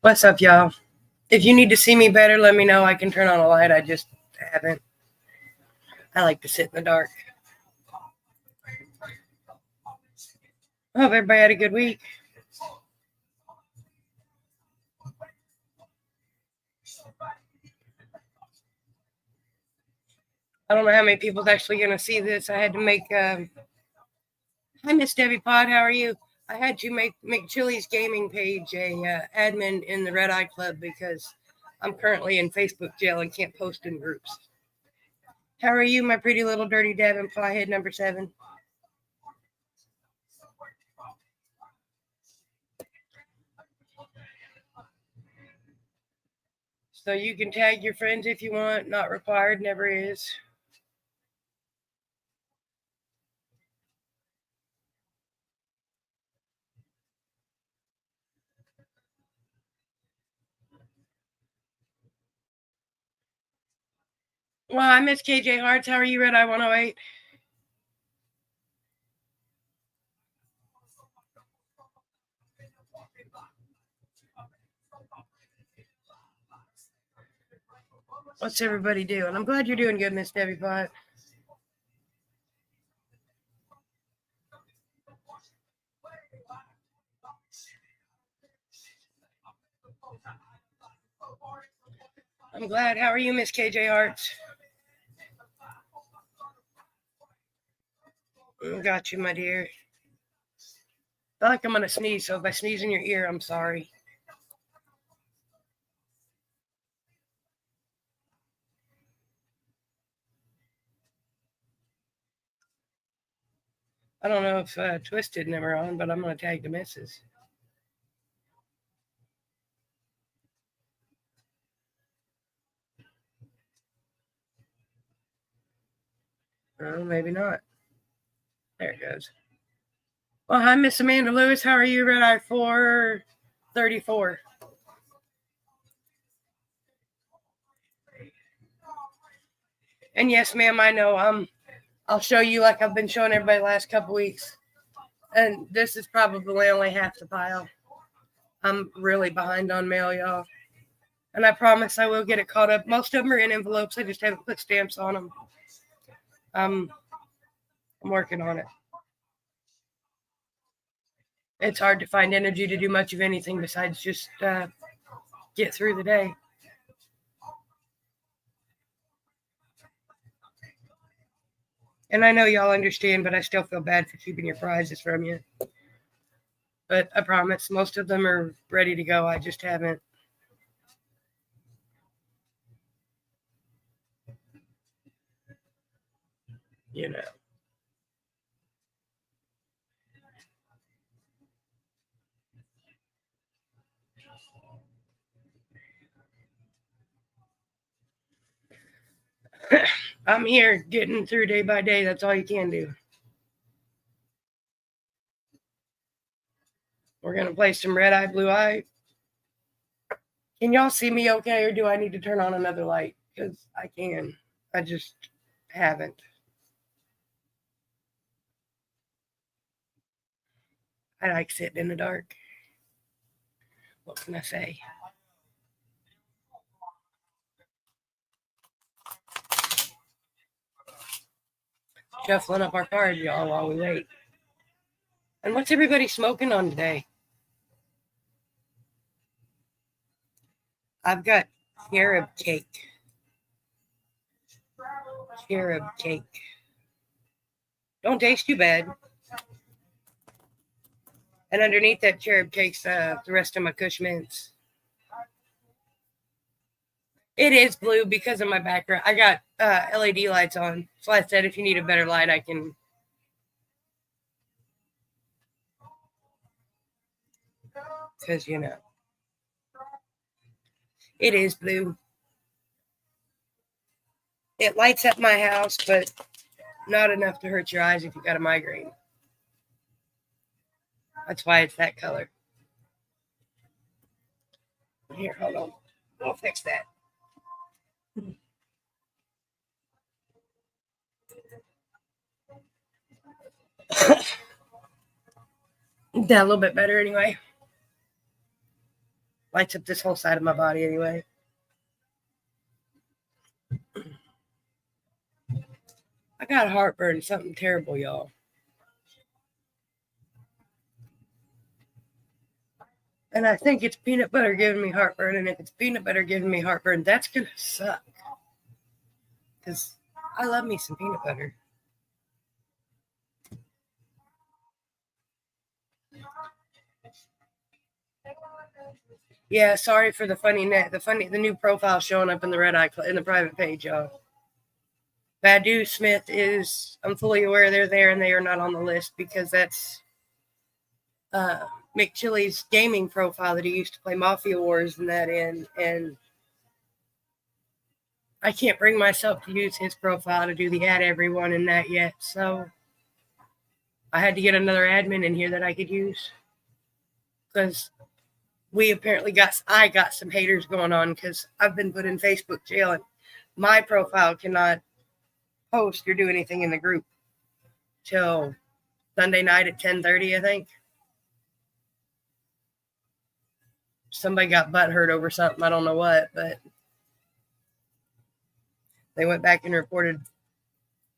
What's up, y'all? If you need to see me better, let me know. I can turn on a light. I just haven't. I like to sit in the dark. I hope everybody had a good week. I don't know how many people's actually going to see this. I had to make. Hi, Miss Debbie Pod. How are you? I had to make Chili's gaming page a admin in the RedEye Club because I'm currently in Facebook jail and can't post in groups. How are you, my pretty little dirty dab and flyhead number 7? So you can tag your friends if you want. Not required, never is. Well, I miss KJ Hearts. How are you, RedEye 108? What's everybody doing? I'm glad you're doing good, Miss Debbie Pot. I'm glad. How are you, Miss KJ Hearts? Got you, my dear. I feel like I'm going to sneeze, so if I sneeze in your ear, I'm sorry. I don't know if Twisted never on, but I'm going to tag the missus. Oh, maybe not. There it goes. Well, hi, Miss Amanda Lewis. How are you, RedEye 434? And yes, ma'am, I know. I'll show you like I've been showing everybody the last couple weeks. And this is probably only half the pile. I'm really behind on mail, y'all. And I promise I will get it caught up. Most of them are in envelopes. I just haven't put stamps on them. I'm working on it. It's hard to find energy to do much of anything besides just get through the day. And I know y'all understand, but I still feel bad for keeping your prizes from you. But I promise most of them are ready to go. I just haven't. You know. I'm here getting through day by day. That's all you can do. We're going to play some RedEye, BlueEye. Can y'all see me okay, or do I need to turn on another light? Because I can. I just haven't. I like sitting in the dark. What can I say? Shuffling up our cards, y'all, while we wait. And what's everybody smoking on today? I've got cherub cake. Cherub cake. Don't taste too bad. And underneath that cherub cake's the rest of my Kush mints. It is blue because of my background. I got LED lights on. So I said if you need a better light, I can. Because, you know. It is blue. It lights up my house, but not enough to hurt your eyes if you got a migraine. That's why it's that color. Here, hold on. We'll fix that. That a little bit better anyway. Lights up this whole side of my body anyway. I got heartburn, something terrible, y'all. And I think it's peanut butter giving me heartburn. And if it's peanut butter giving me heartburn, that's going to suck. Because I love me some peanut butter. Yeah, sorry for the the new profile showing up in the RedEye in the private page, y'all. Badu Smith is, I'm fully aware they're there and they are not on the list because that's McChilly's gaming profile that he used to play Mafia Wars and that in. And I can't bring myself to use his profile to do the add everyone in that yet. So I had to get another admin in here that I could use because I got some haters going on because I've been put in Facebook jail and my profile cannot post or do anything in the group till Sunday night at 10:30, I think. Somebody got butthurt over something, I don't know what, but they went back and reported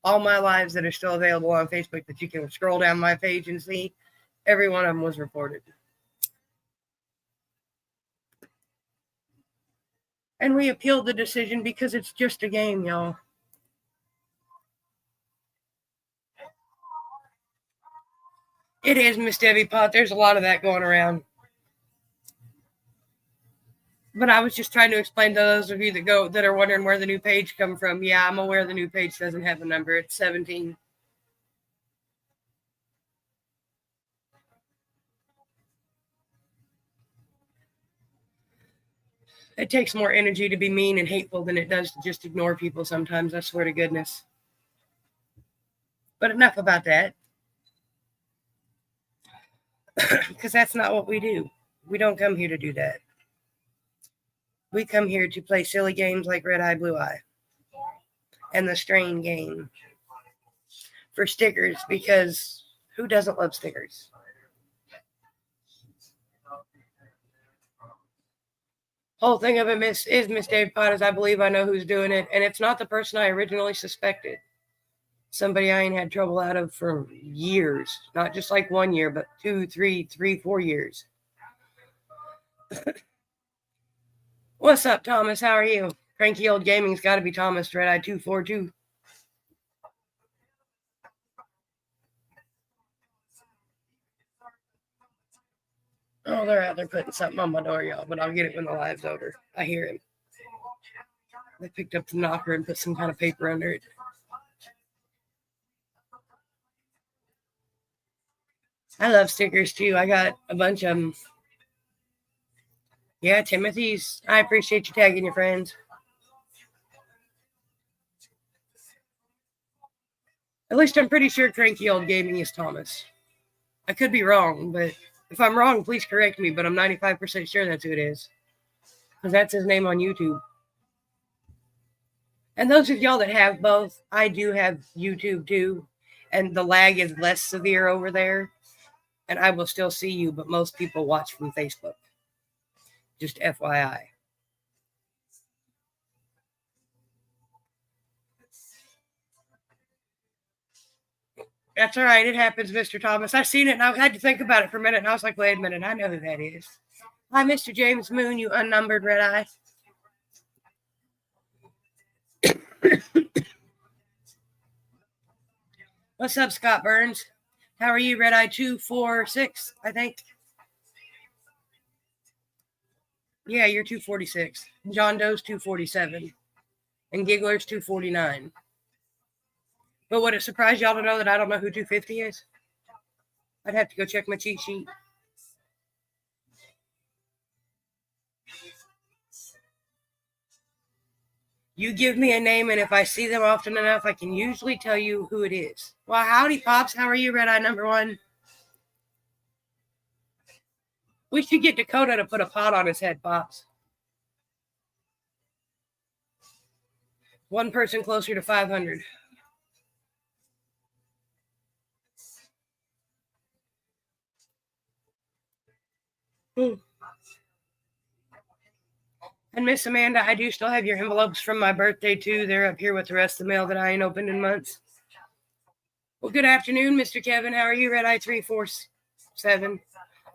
all my lives that are still available on Facebook that you can scroll down my page and see. Every one of them was reported. And we appealed the decision because it's just a game, y'all. It is, Miss Debbie Pot. There's a lot of that going around. But I was just trying to explain to those of you that are wondering where the new page come from. Yeah, I'm aware the new page doesn't have a number. It's 17. It takes more energy to be mean and hateful than it does to just ignore people sometimes, I swear to goodness. But enough about that. Because that's not what we do. We don't come here to do that. We come here to play silly games like RedEye, BlueEye. And the strain game. For stickers, because who doesn't love stickers? Whole thing of it is Miss Dave Pot, as I believe I know who's doing it, and it's not the person I originally suspected. Somebody I ain't had trouble out of for years, not just like 1 year, but 2, 3, 4 years. What's up, Thomas? How are you? Cranky Old Gaming's got to be Thomas, RedEye 242. Oh, they're out there putting something on my door, y'all, but I'll get it when the live's over. I hear him. They picked up the knocker and put some kind of paper under it. I love stickers too. I got a bunch of them. Yeah, Timothy's. I appreciate you tagging your friends. At least I'm pretty sure Cranky Old Gaming is Thomas. I could be wrong, but if I'm wrong, please correct me. But I'm 95% sure that's who it is. Because that's his name on YouTube. And those of y'all that have both, I do have YouTube too. And the lag is less severe over there. And I will still see you, but most people watch from Facebook. Just FYI. That's all right. It happens, Mr. Thomas. I seen it and I had to think about it for a minute. And I was like, wait a minute. I know who that is. Hi, Mr. James Moon, you unnumbered RedEye. What's up, Scott Burns? How are you, RedEye 246, I think? Yeah, you're 246. John Doe's 247. And Giggler's 249. But would it surprise y'all to know that I don't know who 250 is? I'd have to go check my cheat sheet. You give me a name, and if I see them often enough, I can usually tell you who it is. Well, howdy, Pops. How are you, RedEye number 1? We should get Dakota to put a pot on his head, Pops. One person closer to 500. And Miss Amanda, I do still have your envelopes from my birthday, too. They're up here with the rest of the mail that I ain't opened in months. Well, good afternoon, Mr. Kevin. How are you, RedEye 347?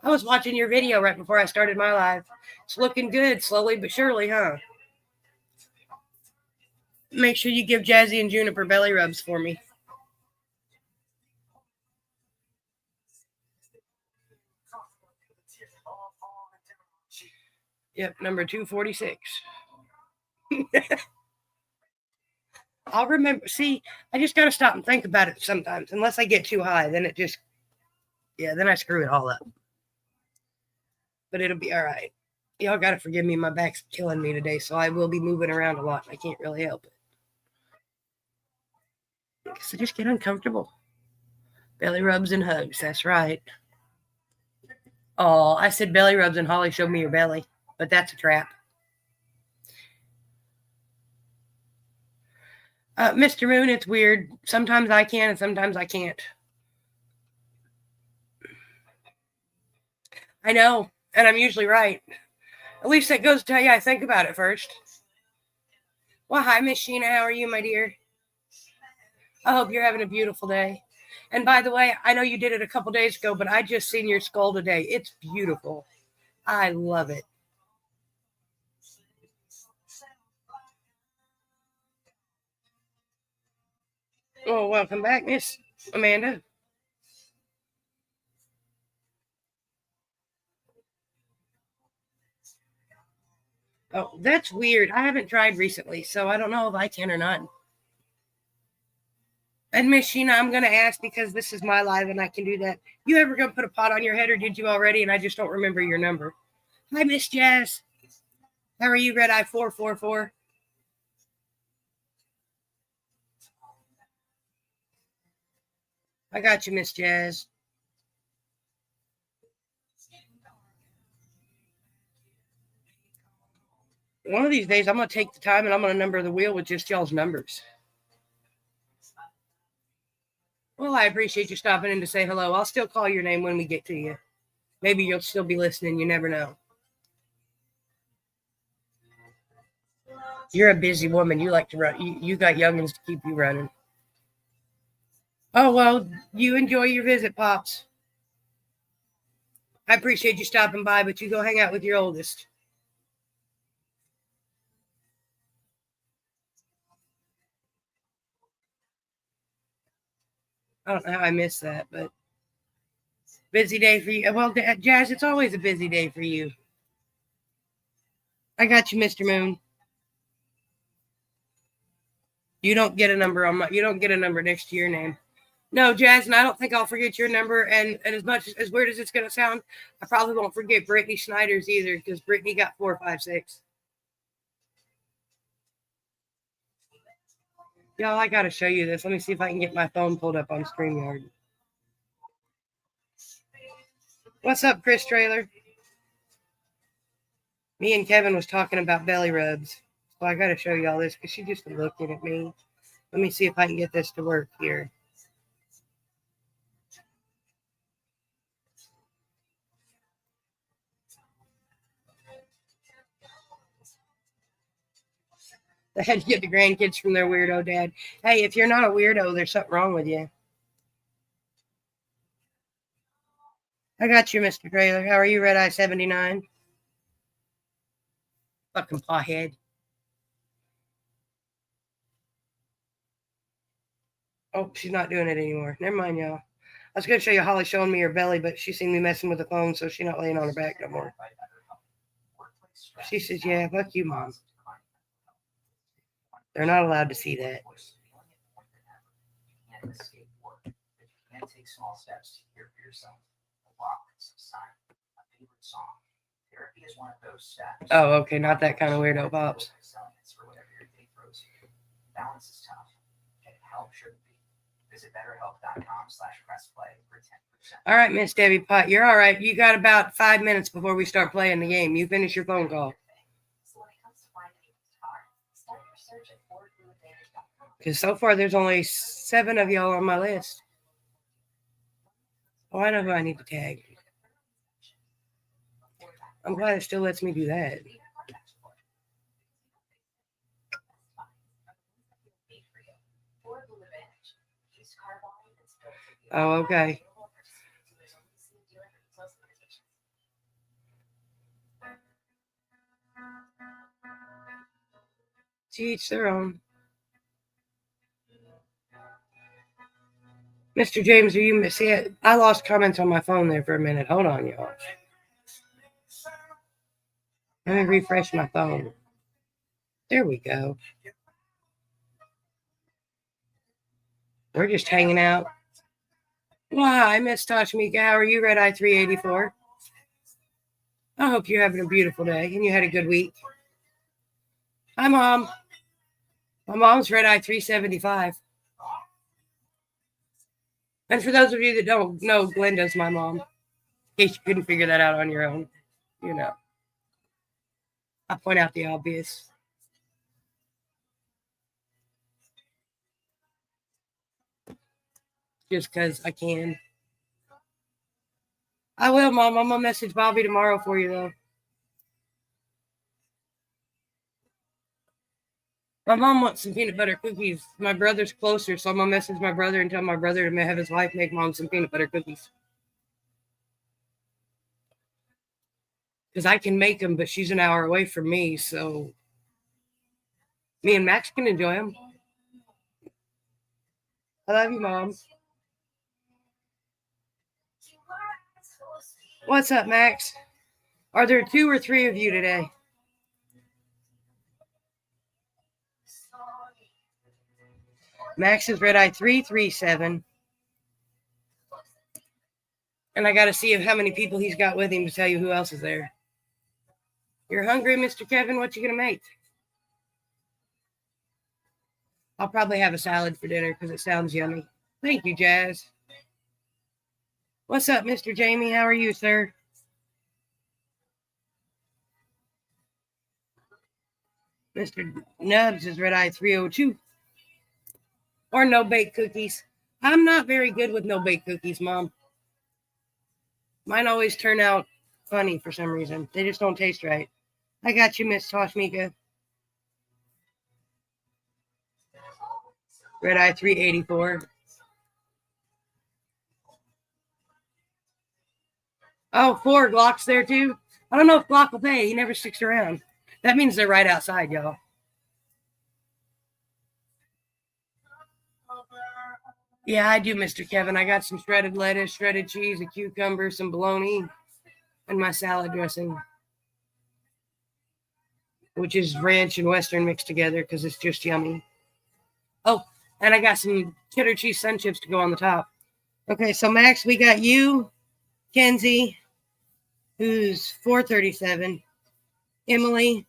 I was watching your video right before I started my live. It's looking good, slowly but surely, huh? Make sure you give Jazzy and Juniper belly rubs for me. Yep, number 246. I'll remember. See, I just got to stop and think about it sometimes. Unless I get too high, then it just, then I screw it all up. But it'll be all right. Y'all got to forgive me. My back's killing me today, so I will be moving around a lot. I can't really help it. Because I just get uncomfortable. Belly rubs and hugs. That's right. Oh, I said belly rubs and Holly showed me your belly. But that's a trap. Mr. Moon, it's weird. Sometimes I can and sometimes I can't. I know, and I'm usually right. At least that goes to tell you I think about it first. Well, hi, Miss Sheena. How are you, my dear? I hope you're having a beautiful day. And by the way, I know you did it a couple days ago, but I just seen your skull today. It's beautiful. I love it. Oh, welcome back, Miss Amanda. Oh, that's weird. I haven't tried recently, so I don't know if I can or not. And Miss Sheena, I'm going to ask because this is my live and I can do that. You ever going to put a pot on your head or did you already? And I just don't remember your number. Hi, Miss Jazz. How are you, RedEye 444? I got you, Miss Jazz. One of these days, I'm going to take the time and I'm going to number the wheel with just y'all's numbers. Well, I appreciate you stopping in to say hello. I'll still call your name when we get to you. Maybe you'll still be listening. You never know. You're a busy woman. You like to run. You got youngins to keep you running. Oh, well, you enjoy your visit, Pops. I appreciate you stopping by, but you go hang out with your oldest. I don't know how I missed that, but busy day for you. Well, Jazz, it's always a busy day for you. I got you, Mr. Moon. You don't get a number on my. You don't get a number next to your name. No, Jazz, and I don't think I'll forget your number. And as much as weird as it's gonna sound, I probably won't forget Brittany Schneider's either because Brittany got 456. Y'all, I gotta show you this. Let me see if I can get my phone pulled up on StreamYard. What's up, Chris Trailer? Me and Kevin was talking about belly rubs. So I gotta show y'all this because she just looking at me. Let me see if I can get this to work here. They had to get the grandkids from their weirdo dad. Hey, if you're not a weirdo, there's something wrong with you. I got you, Mr. Trailer. How are you, RedEye 79? Fucking pawhead. Oh, she's not doing it anymore. Never mind, y'all. I was going to show you Holly showing me her belly, but she seen me messing with the phone, so she's not laying on her back no more. She says, yeah, fuck you, Mom. They're not allowed to see that. Oh, okay, not that kind of weirdo, Pops. All right, Miss Debbie Pot, you're all right. You got about 5 minutes before we start playing the game. You finish your phone call. Because so far there's only 7 of y'all on my list. Oh, I know who I need to tag. I'm glad it still lets me do that. Oh, okay. To each their own. Mr. James, are you missing it? I lost comments on my phone there for a minute. Hold on, y'all. Let me refresh my phone. There we go. We're just hanging out. Why, Miss Tashmika, how are you, RedEye 384? I hope you're having a beautiful day and you had a good week. Hi, Mom. My mom's RedEye 375. And for those of you that don't know, Glenda's my mom. In case you couldn't figure that out on your own. You know, I point out the obvious. Just because I can. I will, Mom. I'm going to message Bobby tomorrow for you, though. My mom wants some peanut butter cookies. My brother's closer, so I'm going to message my brother and tell my brother to have his wife make Mom some peanut butter cookies. Because I can make them, but she's an hour away from me, so me and Max can enjoy them. I love you, Mom. What's up, Max? Are there 2 or 3 of you today? Max is RedEye 337. And I got to see how many people he's got with him to tell you who else is there. You're hungry, Mr. Kevin? What you going to make? I'll probably have a salad for dinner because it sounds yummy. Thank you, Jazz. What's up, Mr. Jamie? How are you, sir? Mr. Nubs is RedEye 302. Or no bake cookies. I'm not very good with no bake cookies, Mom. Mine always turn out funny for some reason. They just don't taste right. I got you, Miss Toshmika. RedEye 384. Oh, 4 Glock's there too. I don't know if Glock will pay. He never sticks around. That means they're right outside, y'all. Yeah, I do, Mr. Kevin. I got some shredded lettuce, shredded cheese, a cucumber, some bologna, and my salad dressing, which is ranch and Western mixed together because it's just yummy. Oh, and I got some cheddar cheese sun chips to go on the top. Okay, so Max, we got you, Kenzie, who's 437, Emily,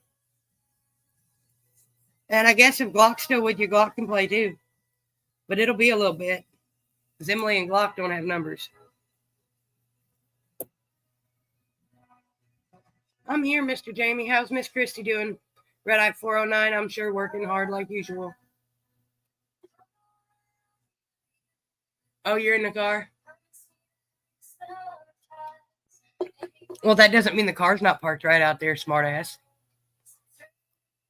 and I guess if Glock's still with you, Glock can play too. But it'll be a little bit because Emily and Glock don't have numbers. I'm here, Mr. Jamie. How's Miss Christie doing? RedEye 409, I'm sure working hard like usual. Oh, you're in the car? Well, that doesn't mean the car's not parked right out there, smartass.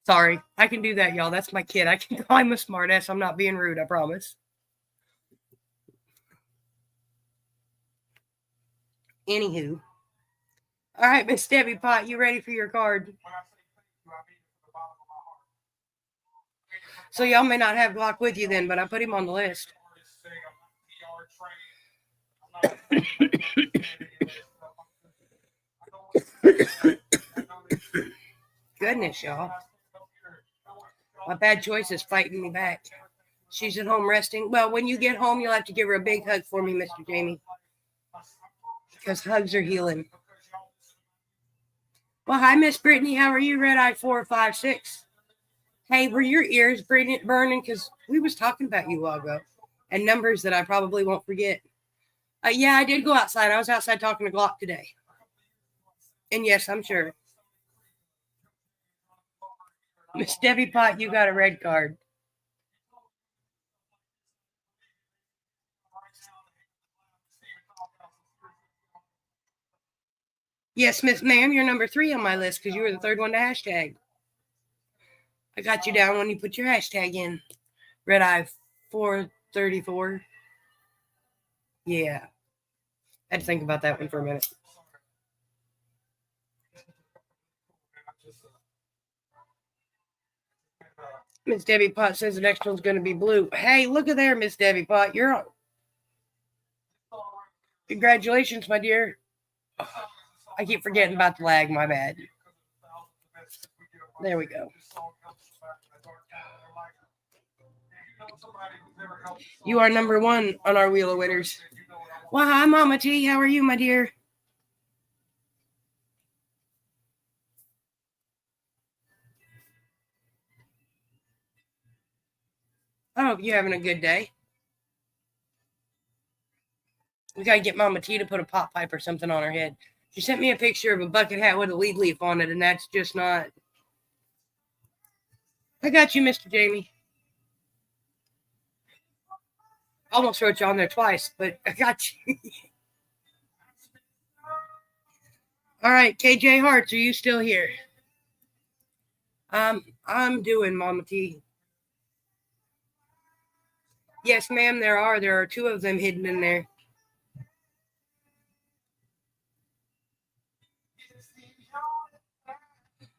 Sorry, I can do that, y'all. That's my kid. I can call him a smartass. I'm not being rude, I promise. Anywho. All right, Miss Debbie Pot, you ready for your card? So y'all may not have Glock with you then, but I put him on the list. Goodness, y'all. My bad choice is fighting me back. She's at home resting. Well, when you get home, you'll have to give her a big hug for me, Mr. Jamie. Because hugs are healing. Well, hi, Miss Brittany. How are you? RedEye 456. Hey, were your ears burning? Because we was talking about you a while ago. And numbers that I probably won't forget. Yeah, I did go outside. I was outside talking to Glock today. And yes, I'm sure. Miss Debbie Pot, you got a red card. Yes, Miss Ma'am, you're number 3 on my list because you were the 3rd one to hashtag. I got you down when you put your hashtag in. RedEye 434. Yeah. I had to think about that one for a minute. Miss Debbie Pot says the next one's going to be blue. Hey, look at there, Miss Debbie Pot. You're on. Congratulations, my dear. I keep forgetting about the lag. My bad. There we go. You are number one on our Wheel of Winners. Well, hi, Mama T. How are you, my dear? I hope you're having a good day. We got to get Mama T to put a pot pipe or something on her head. She sent me a picture of a bucket hat with a lead leaf on it, and that's just not. I got you, Mr. Jamie. Almost wrote you on there twice, but I got you. All right, KJ Harts, are you still here? I'm doing, Mama T. Yes, ma'am, there are. There are two of them hidden in there.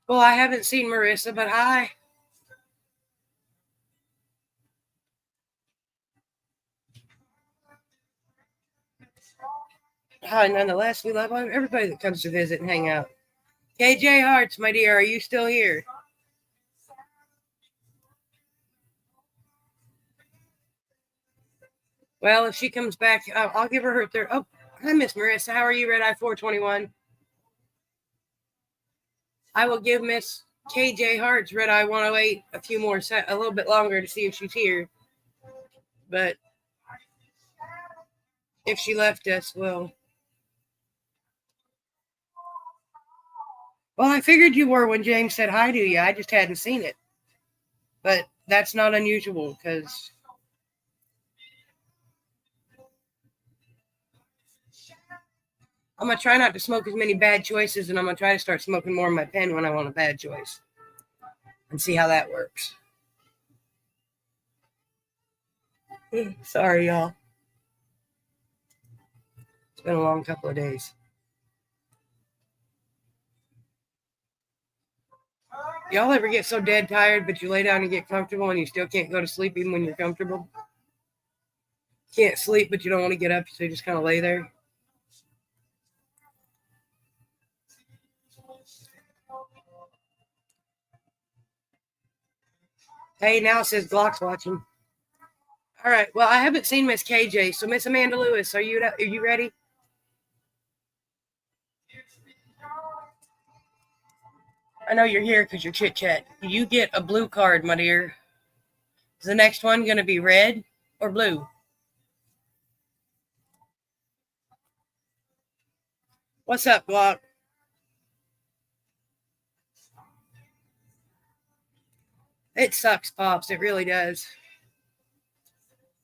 Well, I haven't seen Marissa, but hi. Hi, nonetheless, we love everybody that comes to visit and hang out. KJ Harts, my dear, are you still here? Well, if she comes back, I'll give her her third. Oh, hi, Miss Marissa. How are you, RedEye 421? I will give Miss KJ Harts, RedEye 108, a few more a little bit longer to see if she's here. But if she left us, well, I figured you were when James said hi to you. I just hadn't seen it. But that's not unusual because I'm going to try not to smoke as many bad choices, and I'm going to try to start smoking more in my pen when I want a bad choice and see how that works. Sorry, y'all. It's been a long couple of days. Y'all ever get so dead tired, but you lay down and get comfortable and you still can't go to sleep even when you're comfortable? Can't sleep, but you don't want to get up, so you just kind of lay there? Hey, now it says Glock's watching. All right. Well, I haven't seen Miss KJ, so Miss Amanda Lewis, are you ready? I know you're here because you're chit chat. You get a blue card, my dear. Is the next one going to be red or blue? What's up, Glock? It sucks, Pops. It really does.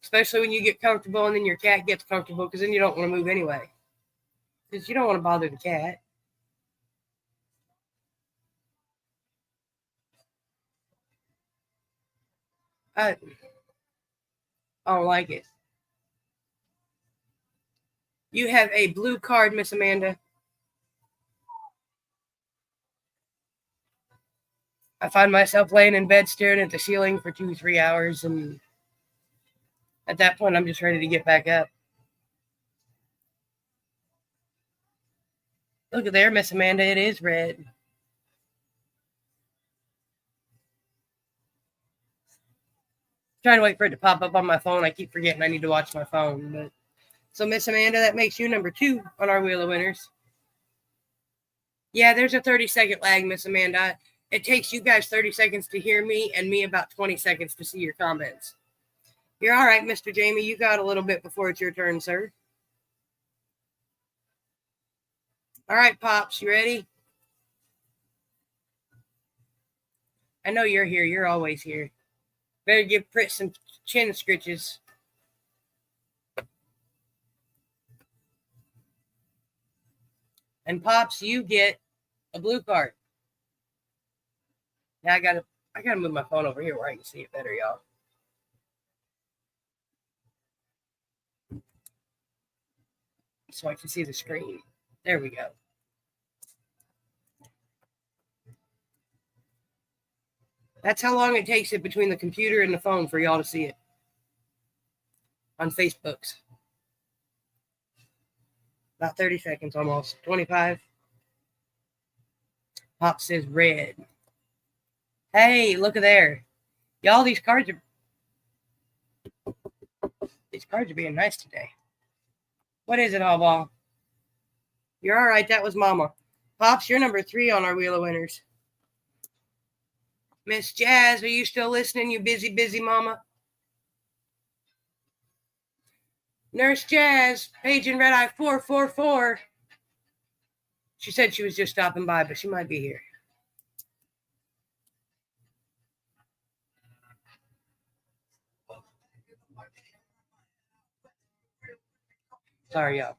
Especially when you get comfortable and then your cat gets comfortable because then you don't want to move anyway. Because you don't want to bother the cat. I don't like it. You have a blue card, Miss Amanda. I find myself laying in bed staring at the ceiling for 2-3 hours, and at that point, I'm just ready to get back up. Look at there, Miss Amanda. It is red. Trying to wait for it to pop up on my phone. I keep forgetting I need to watch my phone. But so, Miss Amanda, that makes you number 2 on our Wheel of Winners. Yeah, there's a 30-second lag, Miss Amanda. It takes you guys 30 seconds to hear me and me about 20 seconds to see your comments. You're all right, Mr. Jamie. You got a little bit before it's your turn, sir. All right, Pops, you ready? I know you're here. You're always here. Better give Prit some chin scritches. And Pops, you get a blue card. Now I gotta move my phone over here where I can see it better, y'all. so I can see the screen. There we go. That's how long it takes it between the computer and the phone for y'all to see it on Facebooks. About 30 seconds almost. 25. Pop says red. Hey, look at there. Y'all, these cards are being nice today. What is it, Hallball? You're all right. That was Mama. Pops, you're number 3 on our Wheel of Winners. Miss Jazz, are you still listening, you busy mama? Nurse Jazz, paging RedEye 444. She said she was just stopping by, but she might be here. Sorry, y'all.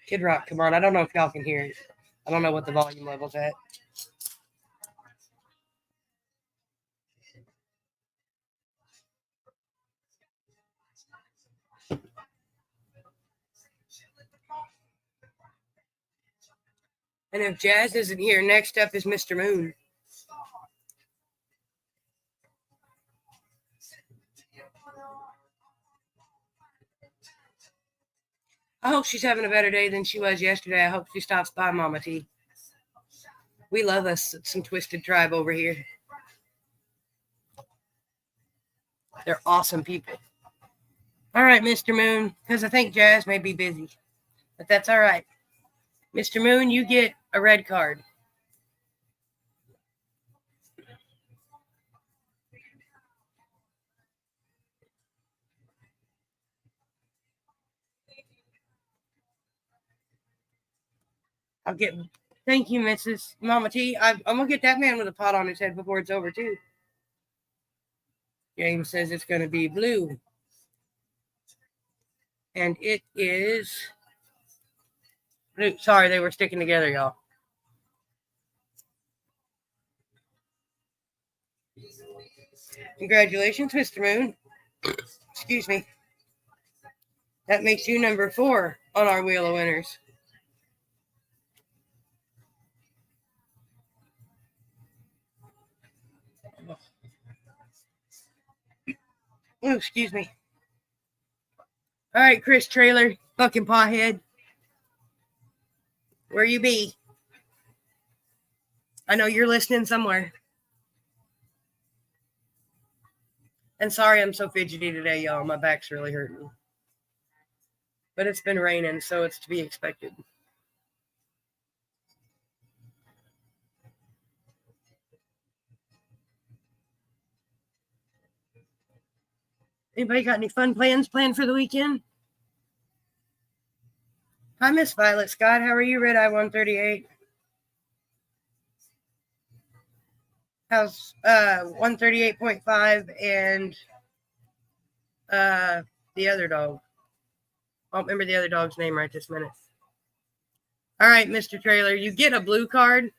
Kid Rock, come on. I don't know if y'all can hear it. I don't know what the volume level's at. And if Jazz isn't here, next up is Mr. Moon. I hope she's having a better day than she was yesterday. I hope she stops by, Mama T. We love us some Twisted Tribe over here. They're awesome people. All right, Mr. Moon, because I think Jazz may be busy. But that's all right. Mr. Moon, you get a red card. Thank you, Mrs. Mama T. I'm going to get that man with a pot on his head before it's over, too. James says it's going to be blue. And it is blue. Sorry, they were sticking together, y'all. Congratulations, Mr. Moon. Excuse me. That makes you number 4 on our Wheel of Winners. Oh, excuse me. All right, Chris Trailer, fucking pothead. Where you be? I know you're listening somewhere. And sorry I'm so fidgety today, y'all. My back's really hurting. But it's been raining, so it's to be expected. Anybody got any fun plans planned for the weekend? Hi, Miss Violet Scott. How are you, RedEye 138? How's 138.5 and the other dog? I don't remember the other dog's name right this minute. All right, Mr. Trailer, you get a blue card.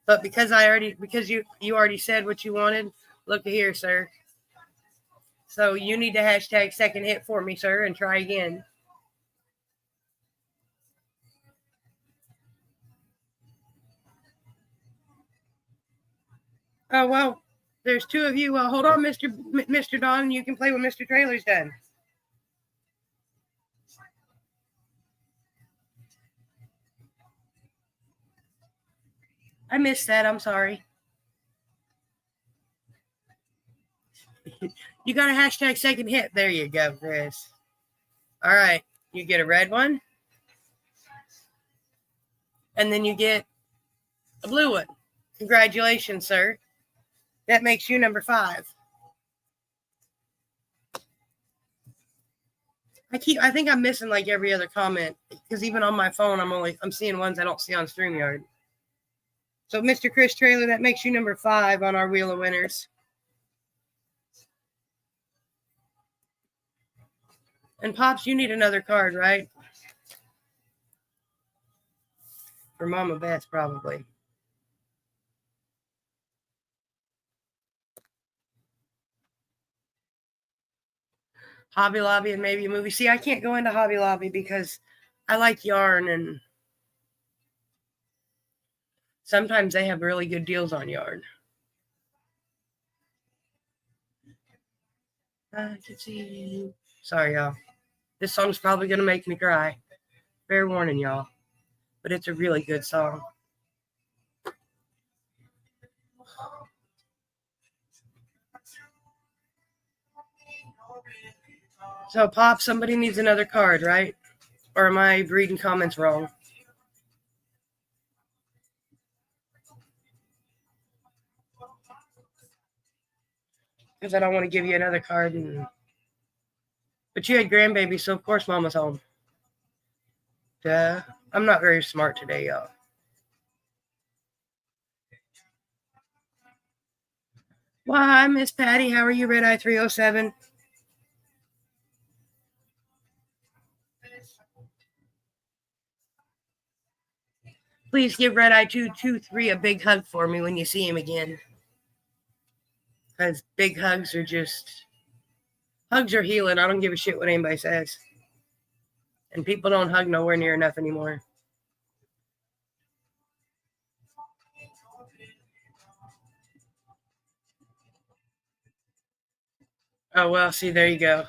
But because you already said what you wanted, look here, sir. So you need to hashtag second hit for me, sir, and try again. Oh, well, there's 2 of you. Well, hold on, Mr. Don. You can play when Mr. Trailer's done. I missed that. I'm sorry. You got a hashtag second hit. There you go, Chris. All right. You get a red one. And then you get a blue one. Congratulations, sir. That makes you number 5. I think I'm missing like every other comment because even on my phone, I'm seeing ones I don't see on StreamYard. So, Mr. Chris Trailer, that makes you number 5 on our Wheel of Winners. And Pops, you need another card, right? For Mama Beth, probably. Hobby Lobby and maybe a movie. See, I can't go into Hobby Lobby because I like yarn, and sometimes they have really good deals on yarn. I can see you. Sorry, y'all. This song's probably going to make me cry. Fair warning, y'all. But it's a really good song. So, Pop, somebody needs another card, right? Or am I reading comments wrong? Because I don't want to give you another card. But you had grandbaby, so of course Mama's home. Duh. I'm not very smart today, y'all. Why, Miss Patty, how are you, RedEye 307? Please give RedEye 223 a big hug for me when you see him again. Because big hugs are healing. I don't give a shit what anybody says. And people don't hug nowhere near enough anymore. Oh, well, see, there you go.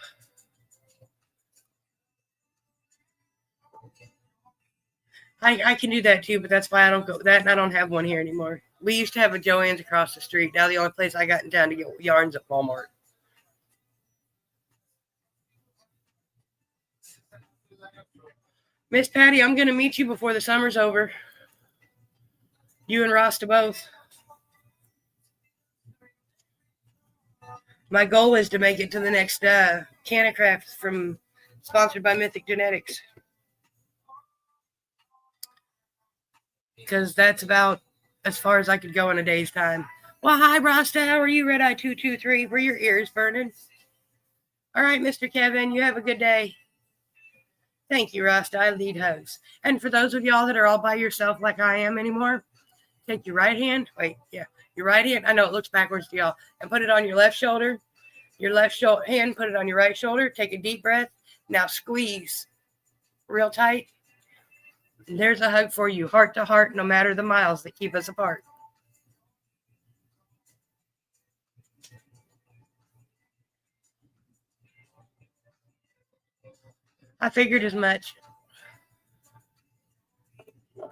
I can do that too, but that's why I don't go that, and I don't have one here anymore. We used to have a Joann's across the street. Now the only place I got in town to get yarns at Walmart. Miss Patty, I'm going to meet you before the summer's over. You and Rasta both. My goal is to make it to the next Can of Craft sponsored by Mythic Genetics. Because that's about as far as I could go in a day's time. Well, hi, Rasta. How are you, RedEye 223? Were your ears burning? All right, Mr. Kevin, you have a good day. Thank you, Rasta. I need hugs. And for those of y'all that are all by yourself like I am anymore, take your right hand. Your right hand. I know it looks backwards to y'all. And put it on your left shoulder. Your left hand, put it on your right shoulder. Take a deep breath. Now squeeze real tight. And there's a hug for you, heart to heart, no matter the miles that keep us apart. I figured as much.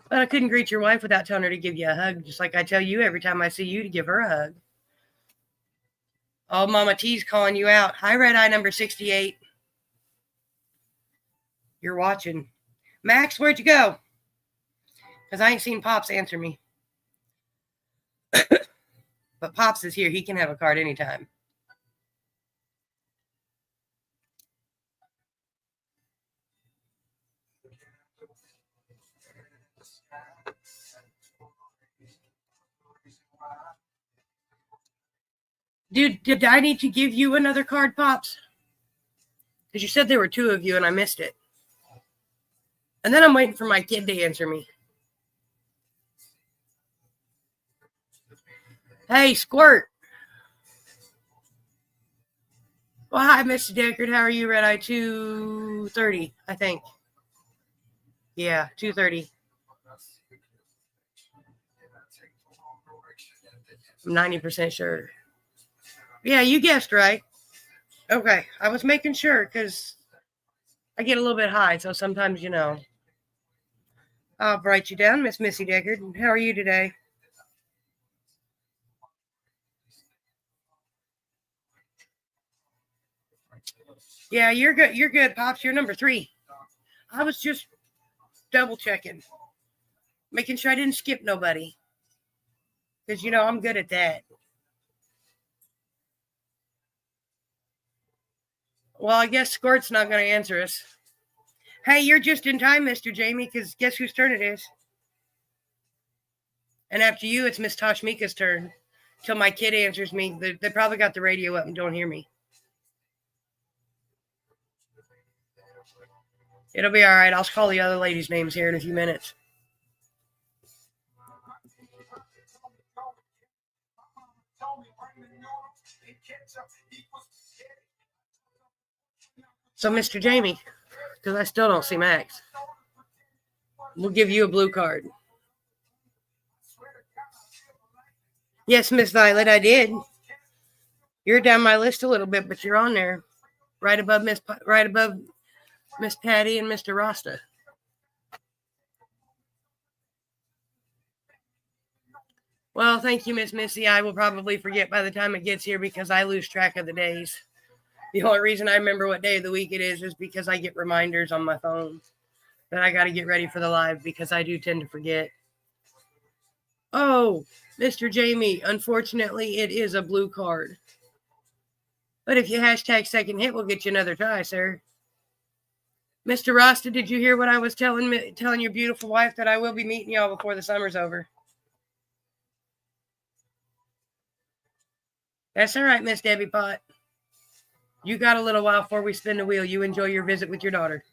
But I couldn't greet your wife without telling her to give you a hug, just like I tell you every time I see you to give her a hug. Oh, Mama T's calling you out. Hi, RedEye number 68. You're watching. Max, where'd you go? Because I ain't seen Pops answer me. But Pops is here. He can have a card anytime. Dude, did I need to give you another card, Pops? Because you said there were two of you and I missed it. And then I'm waiting for my kid to answer me. Hey, Squirt. Well, hi, Mr. Deckard. How are you, RedEye 230, I think. Yeah, 230. I'm 90% sure. Yeah, you guessed right. Okay, I was making sure because I get a little bit high, so sometimes, I'll write you down, Miss Missy Deckard. How are you today? Yeah, you're good. You're good, Pops. You're number 3. I was just double checking, making sure I didn't skip nobody. Because, I'm good at that. Well, I guess Squirt's not going to answer us. Hey, you're just in time, Mr. Jamie, because guess whose turn it is? And after you, it's Miss Toshmika's turn. Till my kid answers me. They probably got the radio up and don't hear me. It'll be all right. I'll call the other ladies' names here in a few minutes. So, Mr. Jamie, because I still don't see Max. We'll give you a blue card. Yes, Miss Violet, I did. You're down my list a little bit, but you're on there, right above Miss Patty and Mr. Rasta. Well, thank you, Miss Missy. I will probably forget by the time it gets here because I lose track of the days. The only reason I remember what day of the week it is because I get reminders on my phone that I got to get ready for the live because I do tend to forget. Oh, Mr. Jamie, unfortunately, it is a blue card. But if you hashtag second hit, we'll get you another tie, sir. Mr. Rasta, did you hear what I was telling your beautiful wife that I will be meeting y'all before the summer's over? That's all right, Miss Debbie Pot. You got a little while before we spin the wheel. You enjoy your visit with your daughter.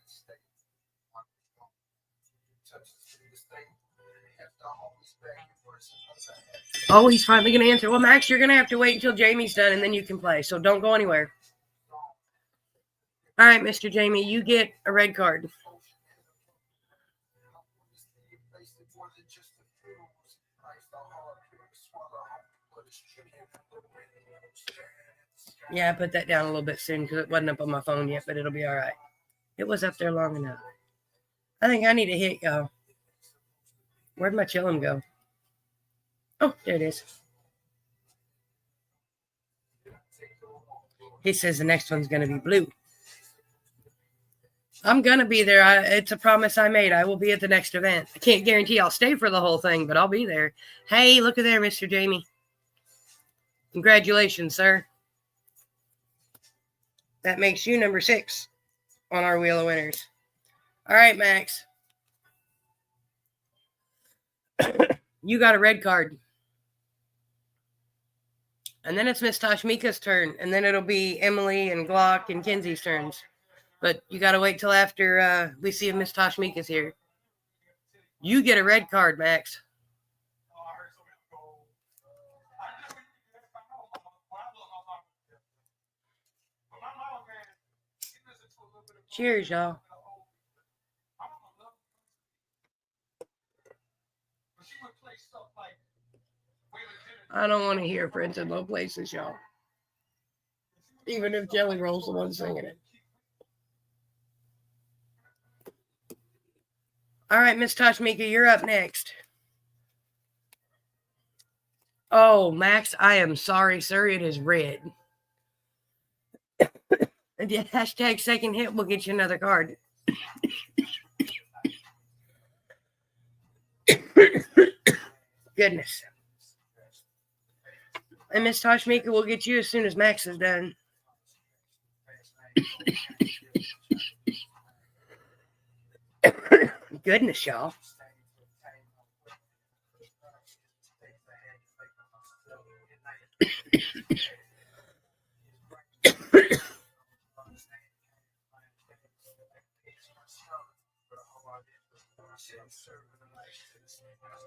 Oh, he's finally going to answer. Well, Max, you're going to have to wait until Jamie's done, and then you can play. So don't go anywhere. All right, Mr. Jamie, you get a red card. Yeah, I put that down a little bit soon because it wasn't up on my phone yet, but it'll be all right. It was up there long enough. I think I need a hit, y'all. Where'd my chillum go? Oh, there it is. He says the next one's going to be blue. I'm going to be there. It's a promise I made. I will be at the next event. I can't guarantee I'll stay for the whole thing, but I'll be there. Hey, look at there, Mr. Jamie. Congratulations, sir. That makes you number 6 on our Wheel of Winners. All right, Max. You got a red card. And then it's Miss Tashmika's turn. And then it'll be Emily and Glock and Kenzie's turns. But you got to wait till after we see if Miss Tashmika's here. You get a red card, Max. Cheers, y'all. I don't want to hear Friends in Low Places, y'all. Even if Jelly Roll's the one singing it. All right, Miss Tashmika, you're up next. Oh, Max, I am sorry, sir. It is red. And the hashtag second hit will get you another card. Goodness. And Miss Tashmika will get you as soon as Max is done. Goodness, y'all.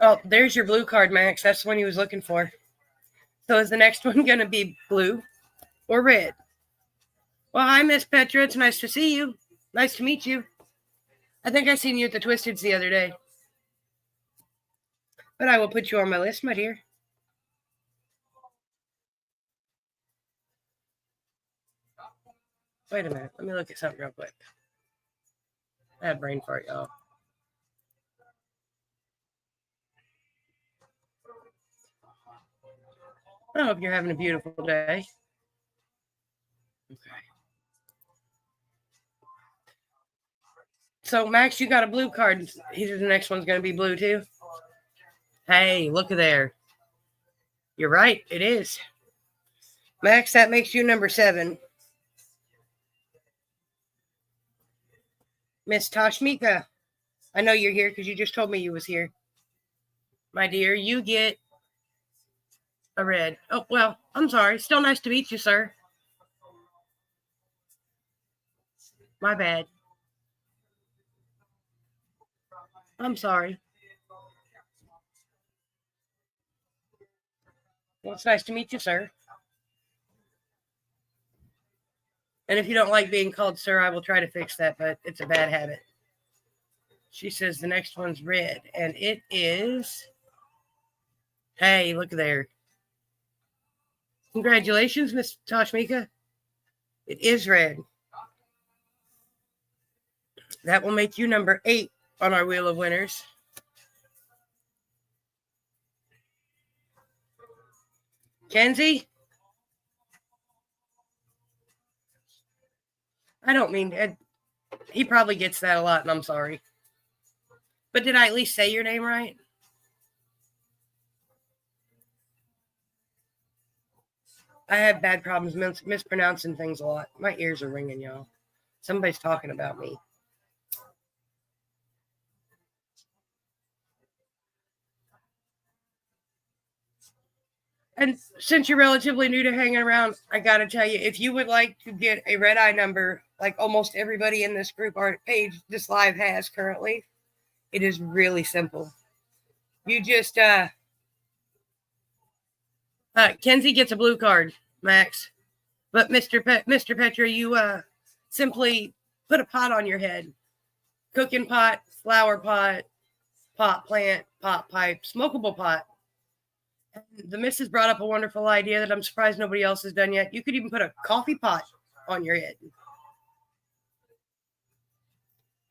Oh, there's your blue card, Max. That's the one he was looking for. So is the next one going to be blue or red? Well, hi, Miss Petra. It's nice to see you. Nice to meet you. I think I seen you at the Twisteds the other day. But I will put you on my list, my dear. Wait a minute. Let me look at something real quick. I have brain fart, y'all. I hope you're having a beautiful day. Okay. So, Max, you got a blue card. Either the next one's going to be blue, too. Hey, look at there. You're right. It is. Max, that makes you number 7. Miss Tashmika, I know you're here because you just told me you was here. My dear, you get a red. Oh, well, I'm sorry. Still nice to meet you, sir. My bad. I'm sorry. Well, it's nice to meet you, sir. And if you don't like being called sir, I will try to fix that, but it's a bad habit. She says the next one's red, and it is. Hey, look there. Congratulations, Miss Toshmika. It is red. That will make you number 8 on our Wheel of Winners. Kenzie? I don't mean Ed. He probably gets that a lot, and I'm sorry. But did I at least say your name right? I have bad problems mispronouncing things a lot. My ears are ringing, y'all. Somebody's talking about me. And since you're relatively new to hanging around, I got to tell you, if you would like to get a RedEye number, like almost everybody in this group art page, this live has currently, it is really simple. You just, Kenzie gets a blue card, Max. But Mr. Petra, you simply put a pot on your head. Cooking pot, flower pot, pot plant, pot pipe, smokable pot. The missus brought up a wonderful idea that I'm surprised nobody else has done yet. You could even put a coffee pot on your head.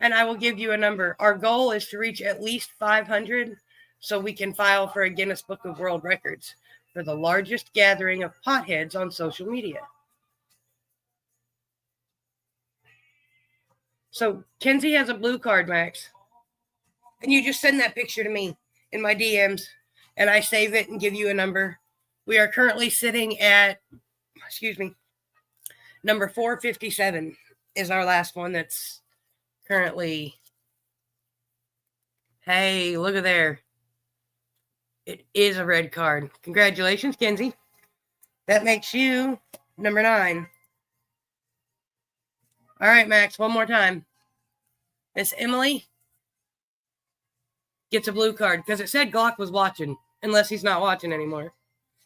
And I will give you a number. Our goal is to reach at least 500 so we can file for a Guinness Book of World Records for the largest gathering of potheads on social media. So Kenzie has a blue card, Max. And you just send that picture to me in my DMs, and I save it and give you a number. We are currently sitting at, number 457 is our last one that's currently. Hey, look at there. It is a red card. Congratulations, Kenzie. That makes you number 9. All right, Max, one more time. Miss Emily gets a blue card because it said Glock was watching, unless he's not watching anymore.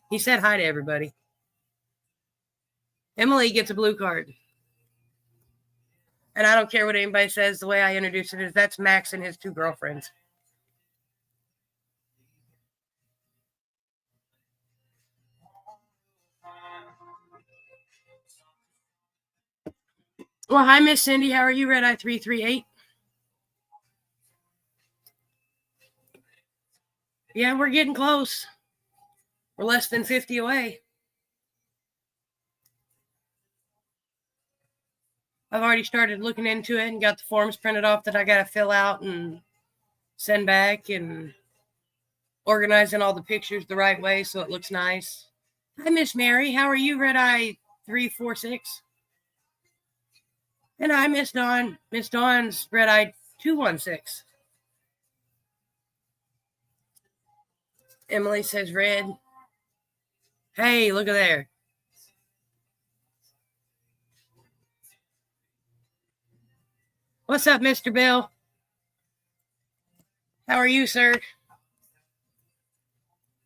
He said hi to everybody. Emily gets a blue card. And I don't care what anybody says, the way I introduce it is that's Max and his 2 girlfriends. Well, hi, Miss Cindy. How are you, RedEye 338? Yeah, we're getting close. We're less than 50 away. I've already started looking into it and got the forms printed off that I got to fill out and send back, and organizing all the pictures the right way so it looks nice. Hi, Miss Mary. How are you, RedEye 346? And hi, Miss Dawn. Miss Dawn's RedEye 216. Emily says red. Hey, look at there. What's up, Mr. Bill? How are you, sir?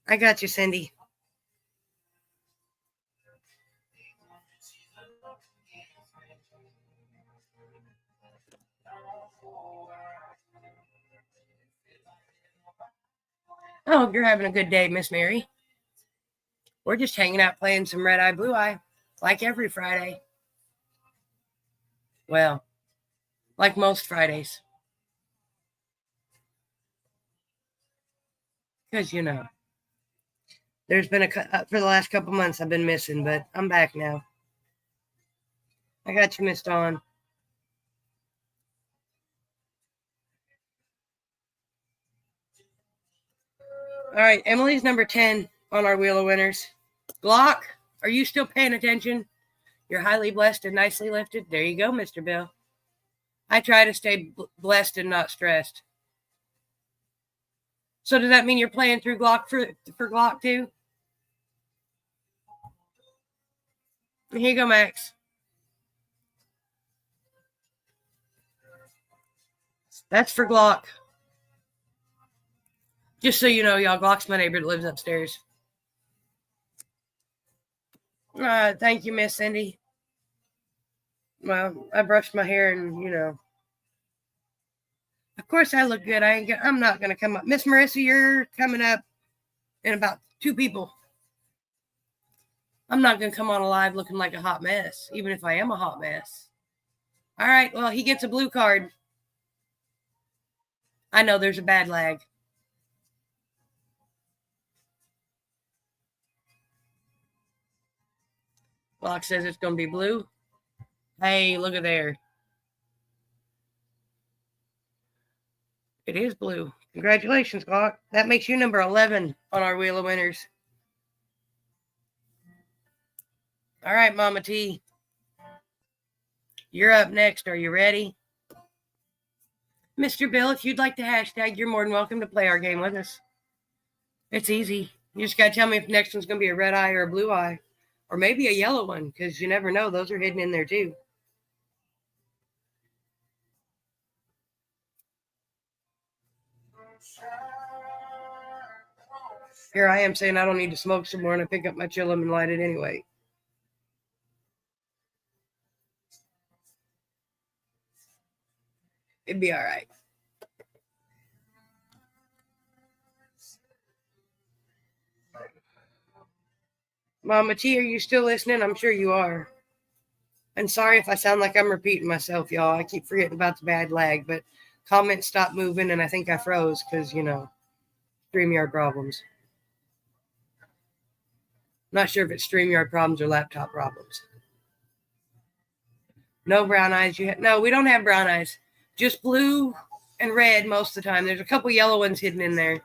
I got you, Cindy. I hope you're having a good day, Miss Mary. We're just hanging out playing some RedEye, BlueEye, like every Friday. Well, like most Fridays. Because, there's been for the last couple months I've been missing, but I'm back now. I got you, Miss Dawn. All right, Emily's number 10 on our Wheel of Winners. Glock, are you still paying attention? You're highly blessed and nicely lifted. There you go, Mr. Bill. I try to stay blessed and not stressed. So does that mean you're playing through Glock for Glock too? Here you go, Max. That's for Glock. Just so you know, y'all, Glock's my neighbor that lives upstairs. Thank you, Miss Cindy. Well, I brushed my hair and, Of course I look good. I'm not going to come up. Miss Marissa, you're coming up in about 2 people. I'm not going to come on live looking like a hot mess, even if I am a hot mess. All right, well, he gets a blue card. I know there's a bad lag. Block says it's going to be blue. Hey, look at there. It is blue. Congratulations, Glock. That makes you number 11 on our Wheel of Winners. All right, Mama T. You're up next. Are you ready? Mr. Bill, if you'd like to hashtag, you're more than welcome to play our game with us. It's easy. You just got to tell me if the next one's going to be a red eye or a blue eye. Or maybe a yellow one, because you never know. Those are hidden in there, too. Here I am saying I don't need to smoke some more, and I pick up my chillum and light it anyway. It'd be all right. Mama T, are you still listening? I'm sure you are. And sorry if I sound like I'm repeating myself, y'all. I keep forgetting about the bad lag, but comments stopped moving, and I think I froze because, StreamYard problems. Not sure if it's StreamYard problems or laptop problems. No brown eyes. No, we don't have brown eyes. Just blue and red most of the time. There's a couple yellow ones hidden in there.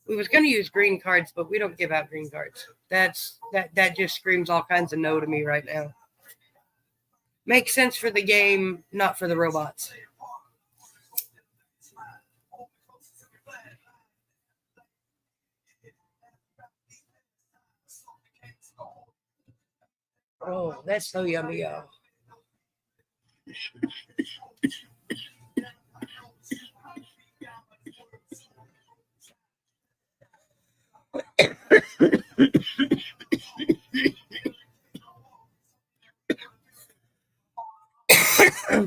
We was going to use green cards, but we don't give out green cards. That just screams all kinds of no to me right now. Makes sense for the game, not for the robots. Oh, that's so yummy, y'all.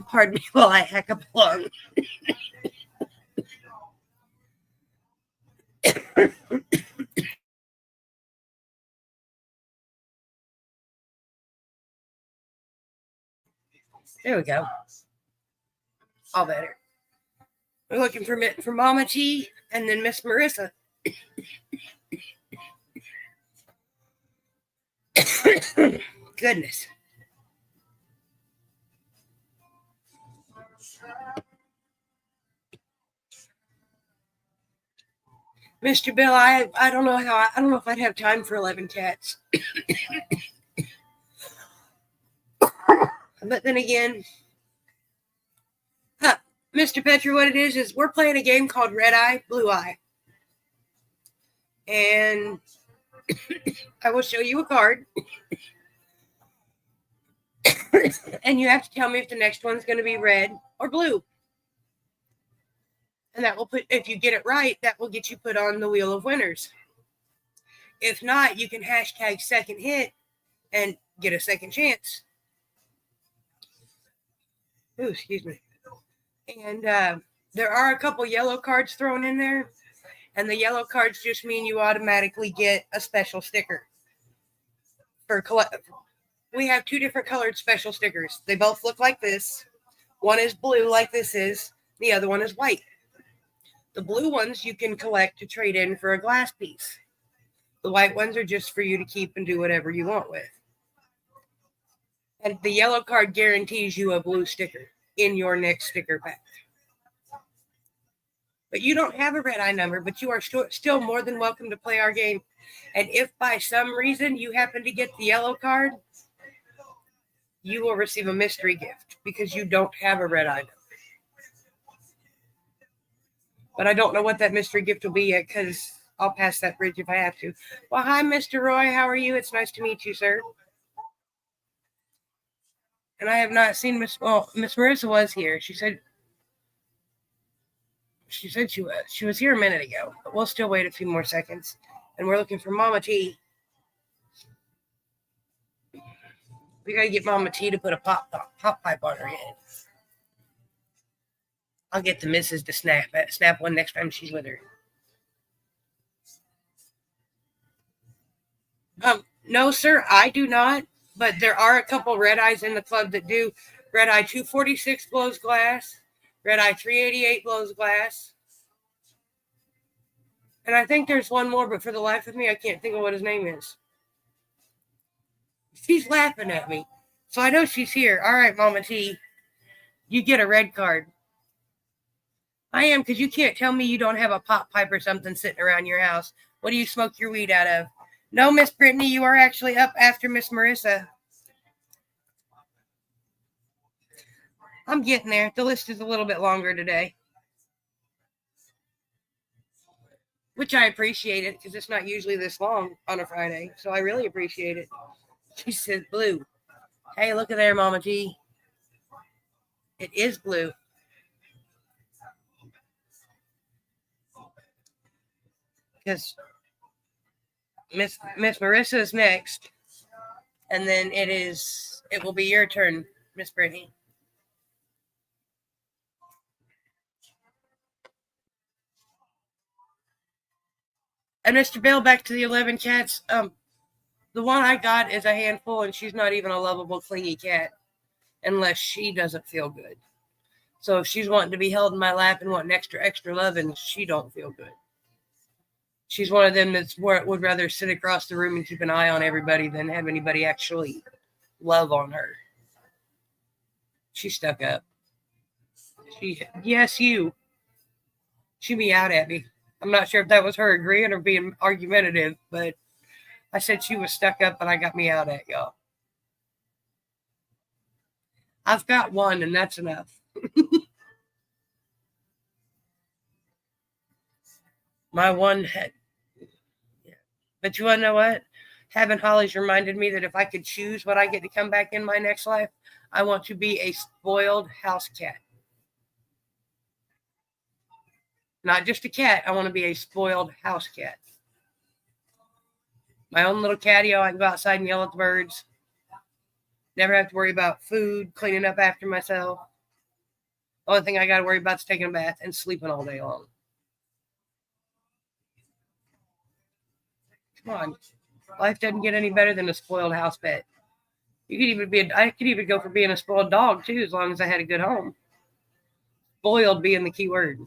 Pardon me while I hack up a lung. There we go. All better. We're looking for Mama T and then Miss Marissa. Goodness. Mr. Bill, I don't know I don't know if I'd have time for 11 cats. But then again, Mr. Petra, what it is we're playing a game called RedEye, BlueEye. And I will show you a card. And you have to tell me if the next one's going to be red or blue. And that will if you get it right, that will get you put on the Wheel of Winners. If not, you can hashtag second hit and get a second chance. Ooh, excuse me. And there are a couple yellow cards thrown in there. And the yellow cards just mean you automatically get a special sticker. We have 2 different colored special stickers. They both look like this. One is blue like this is. The other one is white. The blue ones you can collect to trade in for a glass piece. The white ones are just for you to keep and do whatever you want with. And the yellow card guarantees you a blue sticker in your next sticker pack. But you don't have a RedEye number, but you are still more than welcome to play our game. And if by some reason you happen to get the yellow card, you will receive a mystery gift because you don't have a RedEye number. But I don't know what that mystery gift will be yet because I'll pass that bridge if I have to. Well, hi, Mr. Roy. How are you? It's nice to meet you, sir. And I have not seen Miss Marissa was here. She said she was here a minute ago. But we'll still wait a few more seconds. And we're looking for Mama T. We got to get Mama T to put a pop pipe on her head. I'll get the missus to snap one next time she's with her. No, sir, I do not. But there are a couple RedEyes in the club that do. RedEye 246 blows glass. RedEye 388 blows glass. And I think there's one more, but for the life of me, I can't think of what his name is. She's laughing at me. So I know she's here. All right, Mama T. You get a red card. I am, because you can't tell me you don't have a pop pipe or something sitting around your house. What do you smoke your weed out of? No, Miss Brittany, you are actually up after Miss Marissa. I'm getting there. The list is a little bit longer today. Which I appreciate it, because it's not usually this long on a Friday. So I really appreciate it. She says blue. Hey, look at there, Mama T. It is blue. Because Miss Marissa is next. And then it will be your turn, Miss Brittany. And Mr. Bill, back to the 11 cats. The one I got is a handful, and she's not even a lovable, clingy cat unless she doesn't feel good. So if she's wanting to be held in my lap and wanting extra love, and she don't feel good. She's one of them that would rather sit across the room and keep an eye on everybody than have anybody actually love on her. She's stuck up. Yes, you. She be out at me. I'm not sure if that was her agreeing or being argumentative, but I said she was stuck up and I got me out at y'all. I've got one, and that's enough. My one head. Yeah. But you want to know what? Having Holly's reminded me that if I could choose what I get to come back in my next life, I want to be a spoiled house cat. Not just a cat. I want to be a spoiled house cat. My own little catio. I can go outside and yell at the birds. Never have to worry about food, cleaning up after myself. The only thing I got to worry about is taking a bath and sleeping all day long. Come on. Life doesn't get any better than a spoiled house pet. I could even go for being a spoiled dog, too, as long as I had a good home. Spoiled being the key word.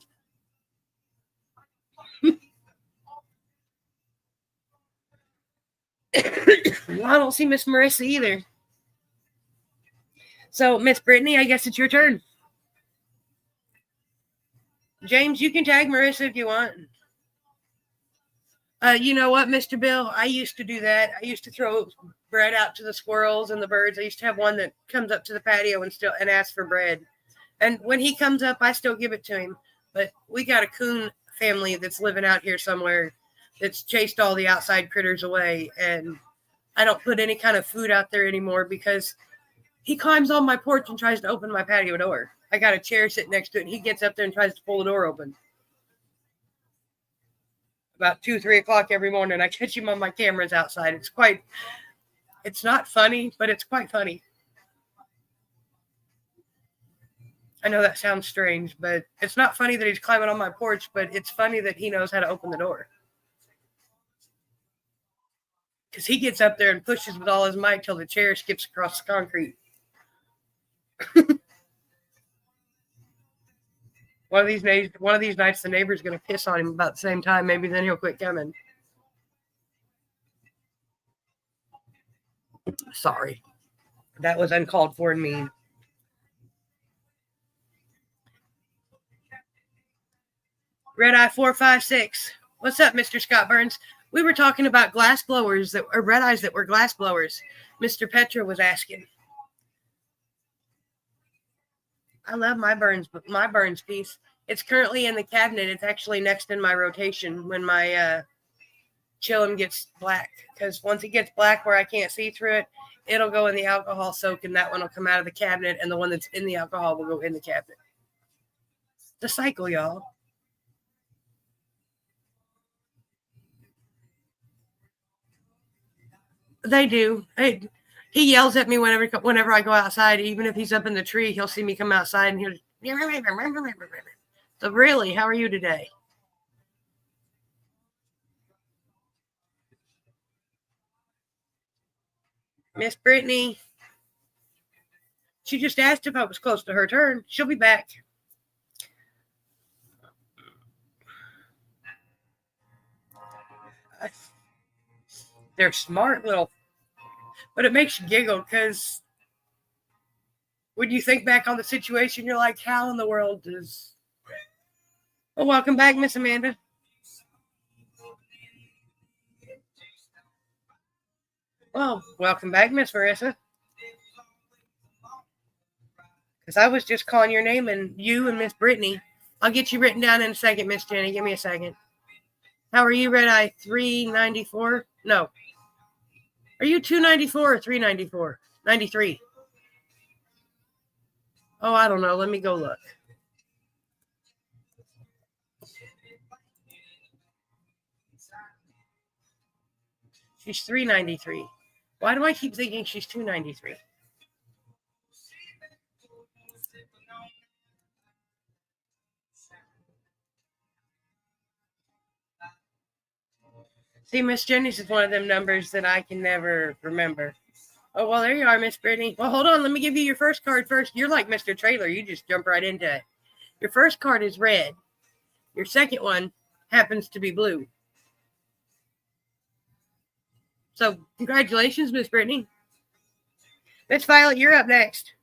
Well, I don't see Miss Marissa either. So, Miss Brittany, I guess it's your turn. James, you can tag Marissa if you want. You know what, Mr. Bill? I used to do that. I used to throw bread out to the squirrels and the birds. I used to have one that comes up to the patio and asks for bread. And when he comes up, I still give it to him. But we got a coon family that's living out here somewhere that's chased all the outside critters away. And I don't put any kind of food out there anymore because he climbs on my porch and tries to open my patio door. I got a chair sitting next to it, and he gets up there and tries to pull the door open. About 2-3 o'clock every morning, I catch him on my cameras outside. It's not funny, but it's quite funny. I know that sounds strange, but it's not funny that he's climbing on my porch, but it's funny that he knows how to open the door. Because he gets up there and pushes with all his might till the chair skips across the concrete. One of these nights, the neighbor's going to piss on him about the same time. Maybe then he'll quit coming. Sorry. That was uncalled for and mean. RedEye 456. What's up, Mr. Scott Burns? We were talking about glass blowers RedEyes that were glass blowers. Mr. Petra was asking. I love my Burns piece. It's currently in the cabinet. It's actually next in my rotation when my chillum gets black. Because once it gets black where I can't see through it, it'll go in the alcohol soak, and that one will come out of the cabinet, and the one that's in the alcohol will go in the cabinet. The cycle, y'all. They do. He yells at me whenever I go outside. Even if he's up in the tree, he'll see me come outside and he'll. So really, how are you today? Miss Brittany. She just asked if I was close to her turn. She'll be back. They're smart little, but it makes you giggle because when you think back on the situation, you're like, how in the world does... Well, welcome back, Miss Amanda. Well, welcome back, Miss Marissa. Because I was just calling your name and you and Miss Brittany. I'll get you written down in a second, Miss Jenny. Give me a second. How are you, RedEye? 394? No. Are you 294 or 394? 93. Oh, I don't know. Let me go look. She's 393. Why do I keep thinking she's 293? See, Miss Jenny's is one of them numbers that I can never remember. Oh, well, there you are, Miss Brittany. Well, hold on. Let me give you your first card first. You're like Mr. Trailer. You just jump right into it. Your first card is red. Your second one happens to be blue. So, congratulations, Miss Brittany. Miss Violet, you're up next.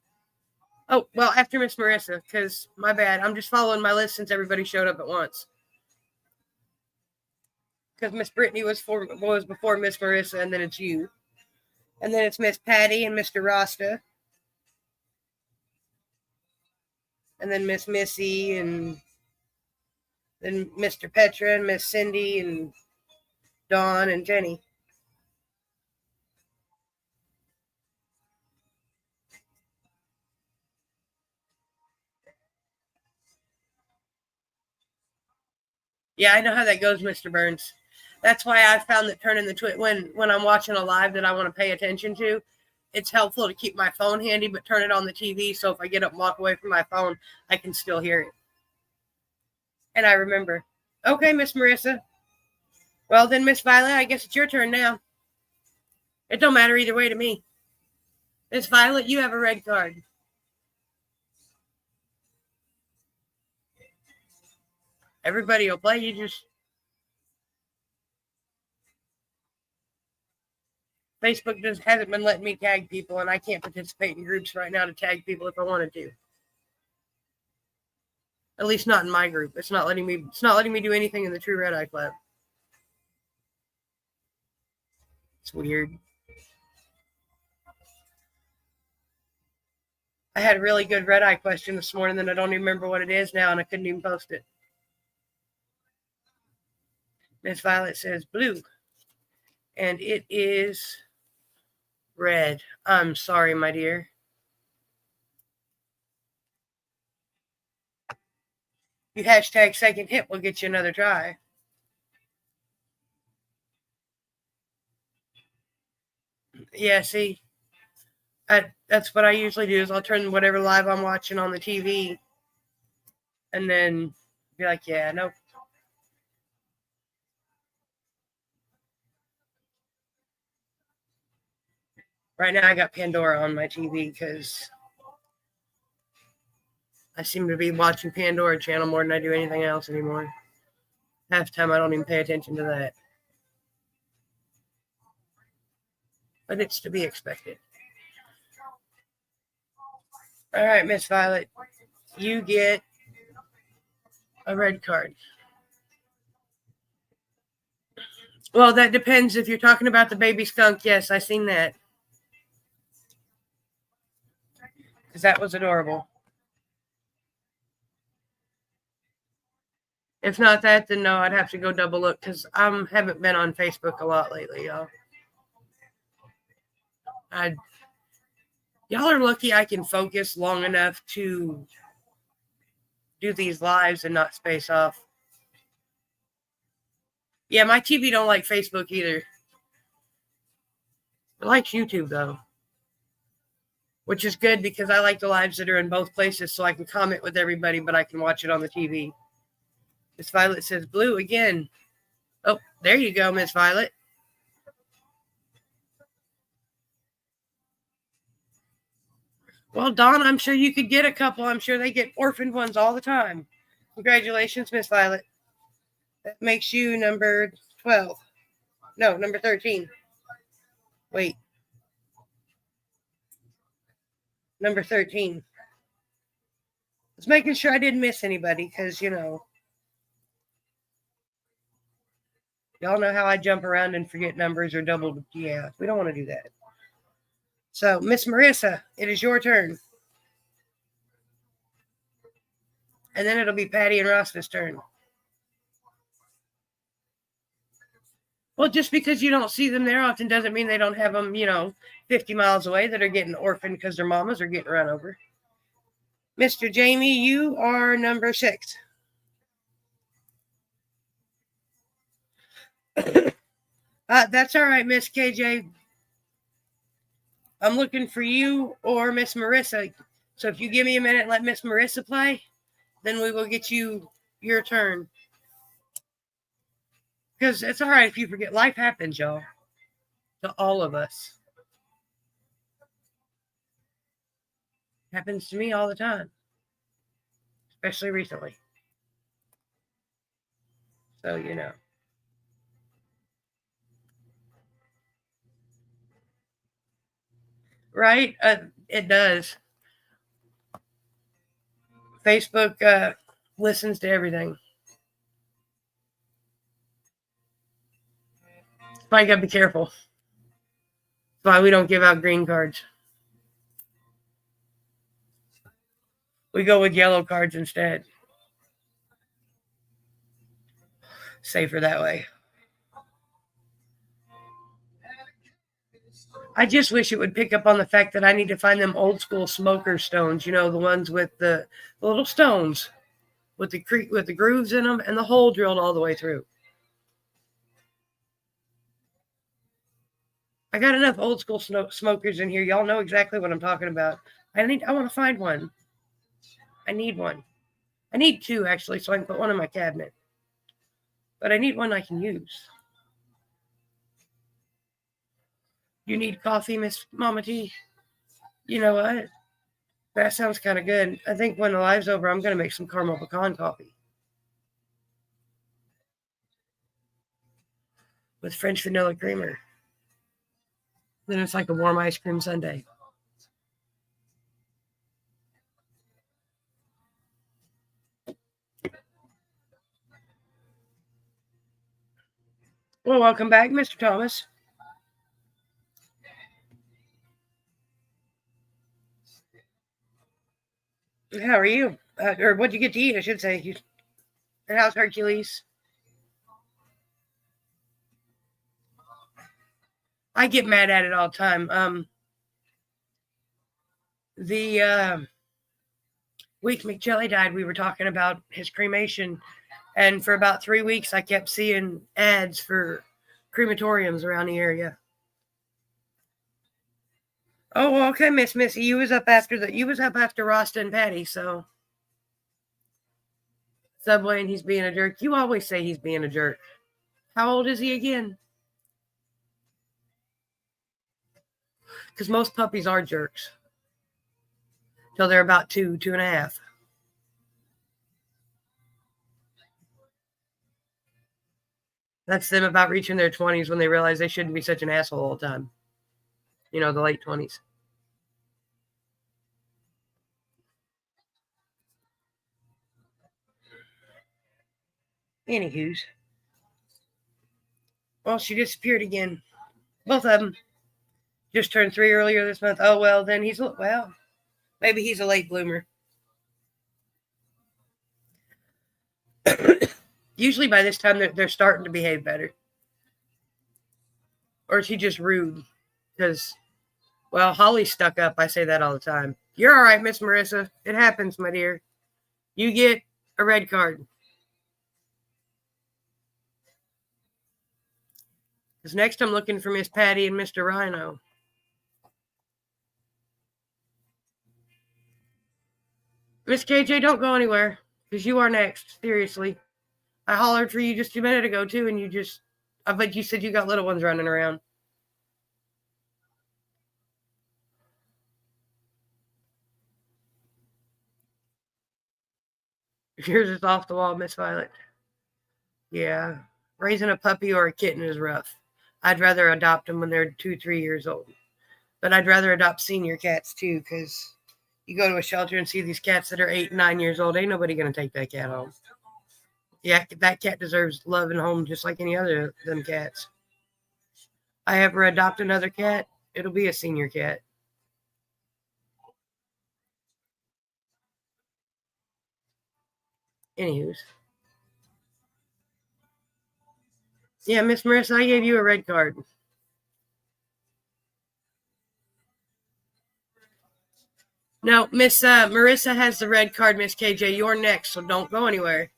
Oh, well, after Miss Marissa, because my bad. I'm just following my list since everybody showed up at once. Because Miss Brittany was before Miss Marissa, and then it's you. And then it's Miss Patty and Mr. Rasta. And then Miss Missy, and then Mr. Petra, and Miss Cindy, and Dawn, and Jenny. Yeah, I know how that goes, Mr. Burns. That's why I found that turning the when I'm watching a live that I want to pay attention to, it's helpful to keep my phone handy, but turn it on the TV so if I get up and walk away from my phone, I can still hear it. And I remember. Okay, Miss Marissa. Well, then, Miss Violet, I guess it's your turn now. It don't matter either way to me. Miss Violet, you have a red card. Everybody will play. You just... Facebook hasn't been letting me tag people, and I can't participate in groups right now to tag people if I wanted to. At least not in my group. It's not letting me do anything in the True RedEye Club. It's weird. I had a really good RedEye question this morning, and I don't even remember what it is now, and I couldn't even post it. Miss Violet says blue, and it is red. I'm sorry, my dear. You hashtag second hit, we'll get you another try. Yeah, see, that's what I usually do is I'll turn whatever live I'm watching on the TV and then be like, yeah, nope. Right now I got Pandora on my TV because I seem to be watching Pandora channel more than I do anything else anymore. Half the time I don't even pay attention to that. But it's to be expected. All right, Miss Violet, you get a red card. Well, that depends. If you're talking about the baby skunk, yes, I seen that. Because that was adorable. If not that, then no, I'd have to go double look because I haven't been on Facebook a lot lately, y'all. Y'all are lucky I can focus long enough to do these lives and not space off. Yeah, my TV don't like Facebook either. It likes YouTube, though. Which is good because I like the lives that are in both places so I can comment with everybody, but I can watch it on the TV. Miss Violet says blue again. Oh, there you go, Miss Violet. Well, Dawn, I'm sure you could get a couple. I'm sure they get orphaned ones all the time. Congratulations, Miss Violet. That makes you number 12. No, number 13. Wait. Number 13. Just making sure I didn't miss anybody because, y'all know how I jump around and forget numbers or double. Yeah, we don't want to do that. So, Miss Marissa, it is your turn. And then it'll be Patty and Rosta's turn. Well, just because you don't see them there often doesn't mean they don't have them, 50 miles away that are getting orphaned because their mamas are getting run over. Mr. Jamie, you are number 6. That's all right, Miss KJ. I'm looking for you or Miss Marissa. So if you give me a minute and let Miss Marissa play, then we will get you your turn. Because it's all right if you forget. Life happens, y'all. To all of us. Happens to me all the time. Especially recently. So, Right? It does. Facebook listens to everything. But you gotta be careful. That's why we don't give out green cards. We go with yellow cards instead. Safer that way. I just wish it would pick up on the fact that I need to find them old school smoker stones, the ones with the little stones with the grooves in them and the hole drilled all the way through. I got enough old school smokers in here. Y'all know exactly what I'm talking about. I want to find one. I need one. I need 2 actually, so I can put one in my cabinet. But I need one I can use. You need coffee, Miss Mama T? You know what? That sounds kind of good. I think when the live's over, I'm going to make some caramel pecan coffee. With French vanilla creamer. Then it's like a warm ice cream sundae. Well, welcome back, Mr. Thomas. How are you? Or what'd you get to eat, I should say. And how's Hercules? I get mad at it all the time. The week McJelly died, we were talking about his cremation. And for about 3 weeks, I kept seeing ads for crematoriums around the area. Oh, well, okay, Miss Missy. You was up after Rasta and Patty, so Subway and he's being a jerk. You always say he's being a jerk. How old is he again? Because most puppies are jerks. Till they're about 2.5. That's them about reaching their 20s when they realize they shouldn't be such an asshole all the time. The late 20s. Anywho's. Well, she disappeared again. Both of them. Just turned 3 earlier this month. Oh, well, then maybe he's a late bloomer. Usually by this time, they're starting to behave better. Or is he just rude? Because, well, Holly's stuck up. I say that all the time. You're all right, Miss Marissa. It happens, my dear. You get a red card. Because next I'm looking for Miss Patty and Mr. Rhino. Miss KJ, don't go anywhere. Because you are next. Seriously. I hollered for you just a minute ago, too, and I bet you said you got little ones running around. Yours is off the wall, Miss Violet. Yeah. Raising a puppy or a kitten is rough. I'd rather adopt them when they're 2, 3 years old. But I'd rather adopt senior cats, too, because you go to a shelter and see these cats that are 8, 9 years old. Ain't nobody going to take that cat home. Yeah, that cat deserves love and home just like any other of them cats. I ever adopt another cat, it'll be a senior cat. Anywho's. Yeah, Miss Marissa, I gave you a red card. No, Miss Marissa has the red card, Miss KJ. You're next, so don't go anywhere.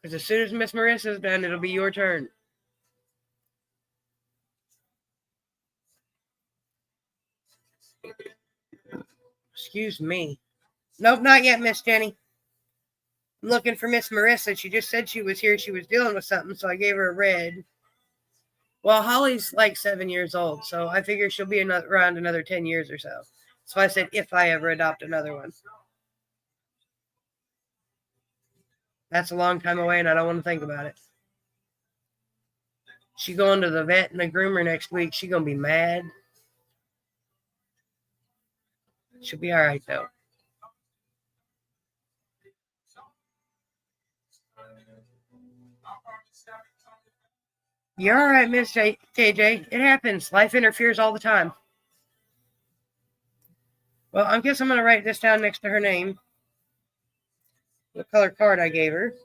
Because as soon as Miss Marissa's done, it'll be your turn. Excuse me. Nope, not yet, Miss Jenny. I'm looking for Miss Marissa. She just said she was here. She was dealing with something, so I gave her a red. Well, Holly's like 7 years old, so I figure she'll be around another 10 years or so. So I said, if I ever adopt another one. That's a long time away, and I don't want to think about it. She going to the vet and the groomer next week. She going to be mad. She'll be all right, though. You're all right, Miss KJ. It happens. Life interferes all the time. Well, I guess I'm going to write this down next to her name. The color card I gave her.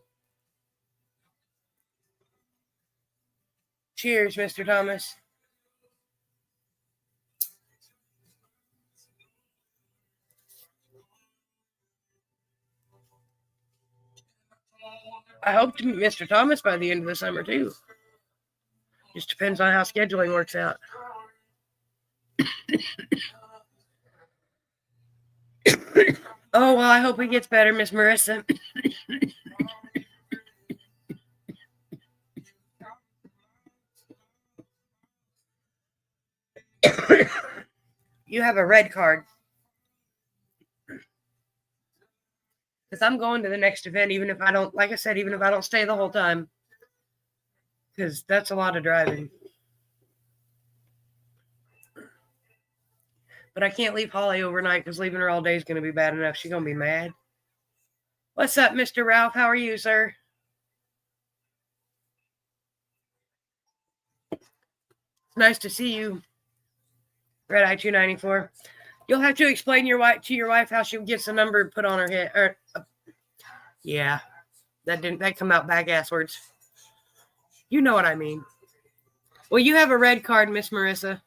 Cheers, Mr. Thomas. I hope to meet Mr. Thomas by the end of the summer, too. Just depends on how scheduling works out. Oh, well, I hope it gets better, Miss Marissa. You have a red card. Because I'm going to the next event, even if I don't, like I said, even if I don't stay the whole time. Because that's a lot of driving. But I can't leave Holly overnight because leaving her all day is going to be bad enough. She's going to be mad. What's up, Mr. Ralph? How are you, sir? Nice to see you. RedEye 294. You'll have to explain to your wife how she gets the number put on her head. Yeah, that come out back asswards. You know what I mean. Well, you have a red card, Miss Marissa.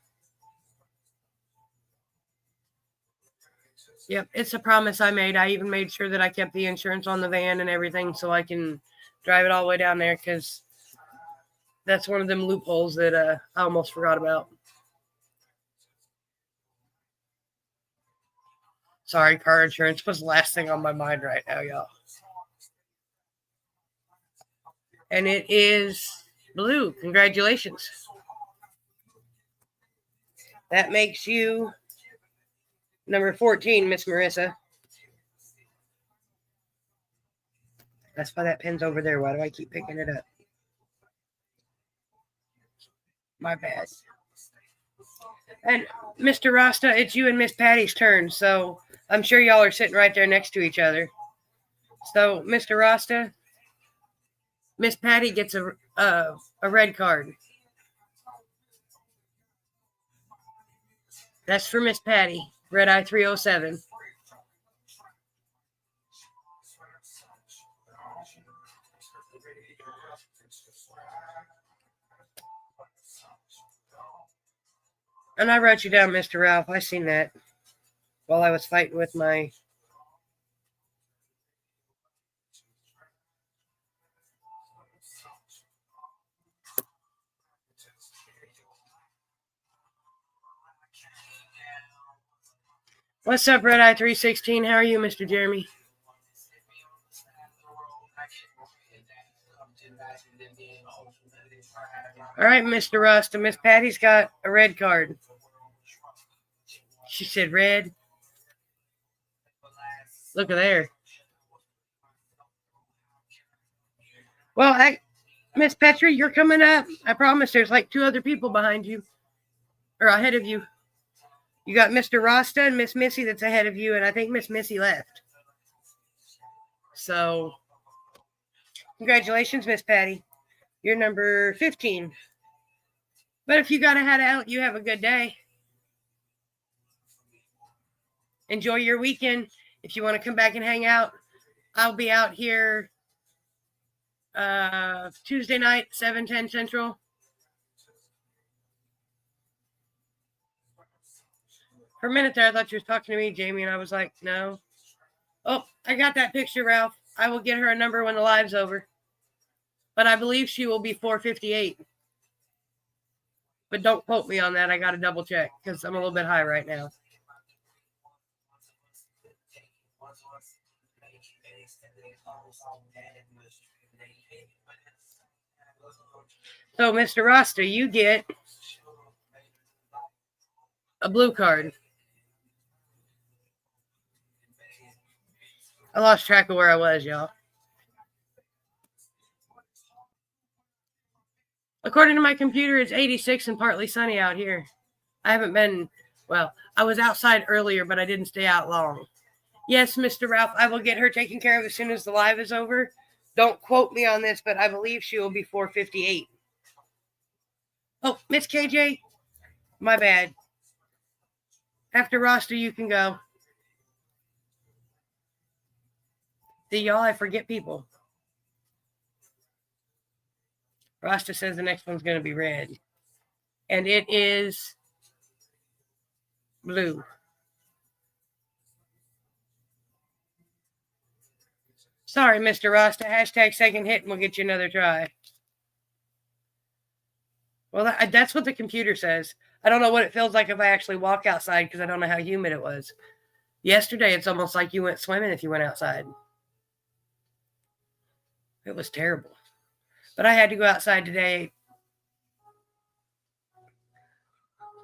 Yep, it's a promise I made. I even made sure that I kept the insurance on the van and everything so I can drive it all the way down there because that's one of them loopholes that I almost forgot about. Sorry, car insurance was the last thing on my mind right now, y'all. And it is blue. Congratulations. That makes you number 14, Miss Marissa. That's why that pen's over there. Why do I keep picking it up? My bad. And Mr. Rasta, it's you and Miss Patty's turn. So I'm sure y'all are sitting right there next to each other. So, Mr. Rasta, Miss Patty gets a red card. That's for Miss Patty, RedEye 307. And I wrote you down, Mr. Ralph. I seen that while I was fighting with my. What's up, RedEye 316? How are you, Mr. Jeremy? All right, Mr. Rust. And Miss Patty's got a red card. She said red. Look at there. Well, Miss Petrie, you're coming up. I promise there's like 2 other people behind you. Or ahead of you. You got Mr. Rasta and Miss Missy that's ahead of you, and I think Miss Missy left. So, congratulations, Miss Patty. You're number 15. But if you got to head out, you have a good day. Enjoy your weekend. If you want to come back and hang out, I'll be out here Tuesday night, 7:10 Central. For a minute there, I thought you were talking to me, Jamie, and I was like, no. Oh, I got that picture, Ralph. I will get her a number when the live's over. But I believe she will be 458. But don't quote me on that. I got to double check because I'm a little bit high right now. So, Mr. Rasta, you get a blue card. I lost track of where I was, y'all. According to my computer, it's 86 and partly sunny out here. I haven't been, well, I was outside earlier, but I didn't stay out long. Yes, Mr. Ralph, I will get her taken care of as soon as the live is over. Don't quote me on this, but I believe she will be 458. Oh, Miss KJ, my bad. After Rasta, you can go. See, y'all, I forget people. Rasta says the next one's going to be red. And it is blue. Sorry, Mr. Rasta. Hashtag second hit and we'll get you another try. Well, that's what the computer says. I don't know what it feels like if I actually walk outside because I don't know how humid it was. Yesterday, it's almost like you went swimming if you went outside. It was terrible. But I had to go outside today,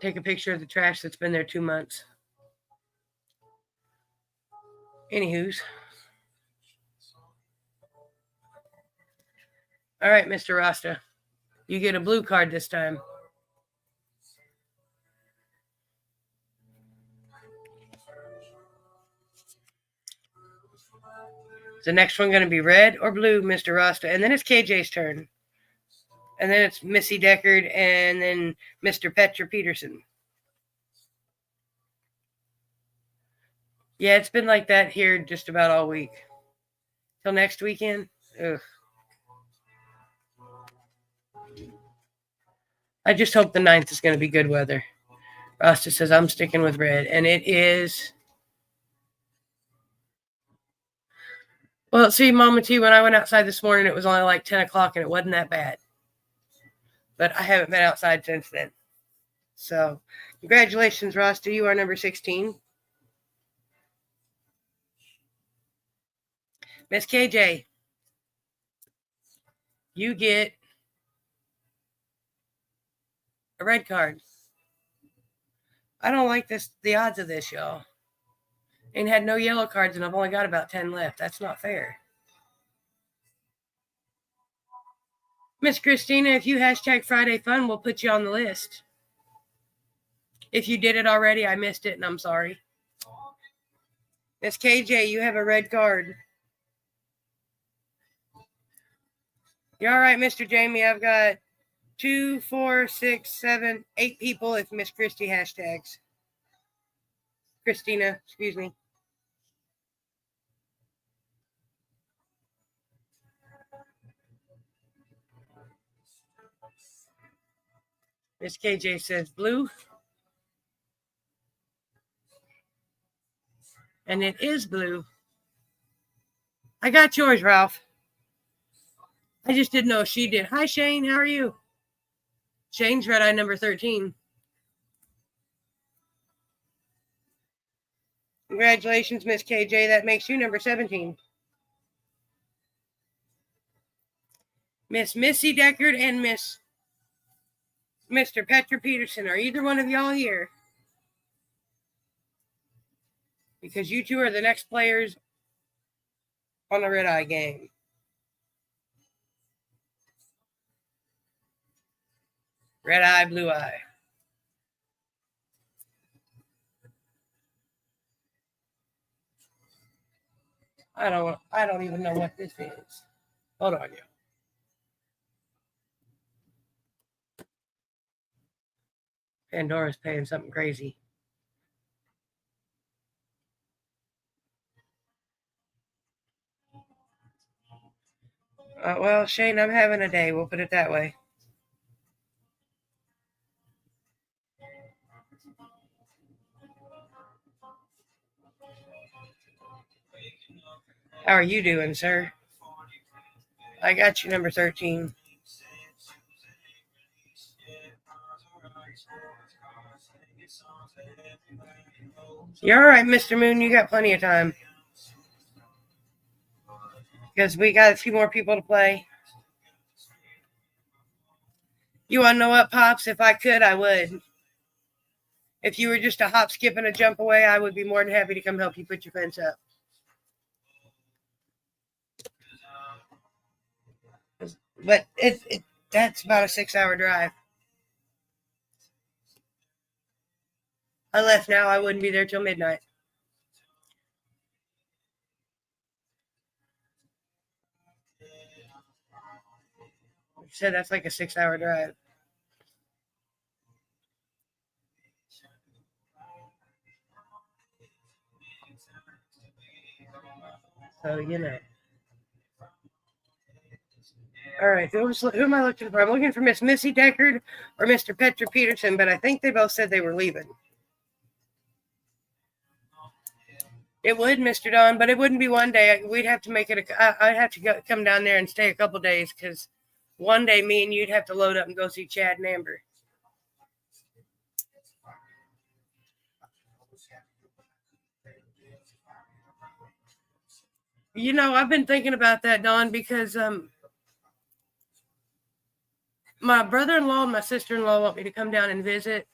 take a picture of the trash that's been there 2 months. Anywho's. All right, Mr. Rasta. You get a blue card this time. Is the next one going to be red or blue, Mr. Rasta? And then it's KJ's turn. And then it's Missy Deckard and then Mr. Petra Peterson. Yeah, it's been like that here just about all week. Till next weekend. Ugh. I just hope the 9th is going to be good weather. Rasta says I'm sticking with red. And it is... Well, see, Mama T, when I went outside this morning, it was only like 10 o'clock and it wasn't that bad. But I haven't been outside since then. So, congratulations, Rasta. You are number 16. Miss KJ, you get a red card. I don't like the odds of this, y'all. And had no yellow cards, and I've only got about 10 left. That's not fair. Miss Christina, if you hashtag Friday Fun, we'll put you on the list. If you did it already, I missed it, and I'm sorry. Miss KJ, you have a red card. You're all right, Mr. Jamie. I've got 2, 4, 6, 7, 8 people if Miss Christie hashtags. Christina, excuse me. Miss KJ says blue. And it is blue. I got yours, Ralph. I just didn't know if she did. Hi, Shane. How are you? Shane's RedEye number 13. Congratulations, Miss KJ. That makes you number 17. Miss Missy Deckard and Mr. Petra Peterson. Are either one of y'all here? Because you two are the next players on the RedEye game. RedEye, BlueEye. I don't even know what this is. Hold on, you. Pandora's paying something crazy. Well, Shane, I'm having a day. We'll put it that way. How are you doing, sir? I got you number 13. You're all right, Mr. Moon. You got plenty of time. Because we got a few more people to play. You want to know what, Pops? If I could, I would. If you were just a hop, skip, and a jump away, I would be more than happy to come help you put your fence up. But that's about a 6-hour drive. I left now. I wouldn't be there till midnight. Like I said, that's like a 6-hour drive. So, you know. All right, who am I looking for? I'm looking for Miss Missy Deckard or Mr. Petra Peterson, but I think they both said they were leaving. It would, Mr. Don, but it wouldn't be one day. We'd have to make it I'd have to come down there and stay a couple days because one day me and you'd have to load up and go see Chad and Amber. You know, I've been thinking about that, Don, because my brother-in-law and my sister-in-law want me to come down and visit.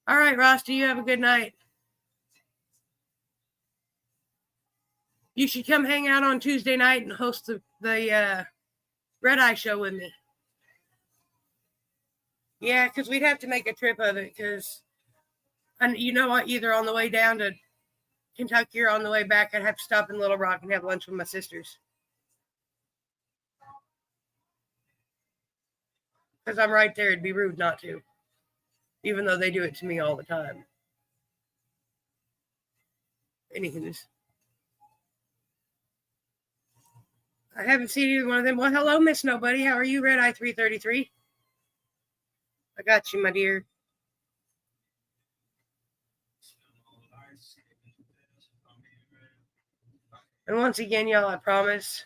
All right, Ross, you have a good night. You should come hang out on Tuesday night and host the RedEye show with me. Yeah, because we'd have to make a trip of it because, and you know what, either on the way down to Kentucky or on the way back, I'd have to stop in Little Rock and have lunch with my sisters. Because I'm right there. It'd be rude not to. Even though they do it to me all the time. Anywho's. I haven't seen either one of them. Well, hello, Miss Nobody. How are you, RedEye 333? I got you, my dear. And once again, y'all, I promise,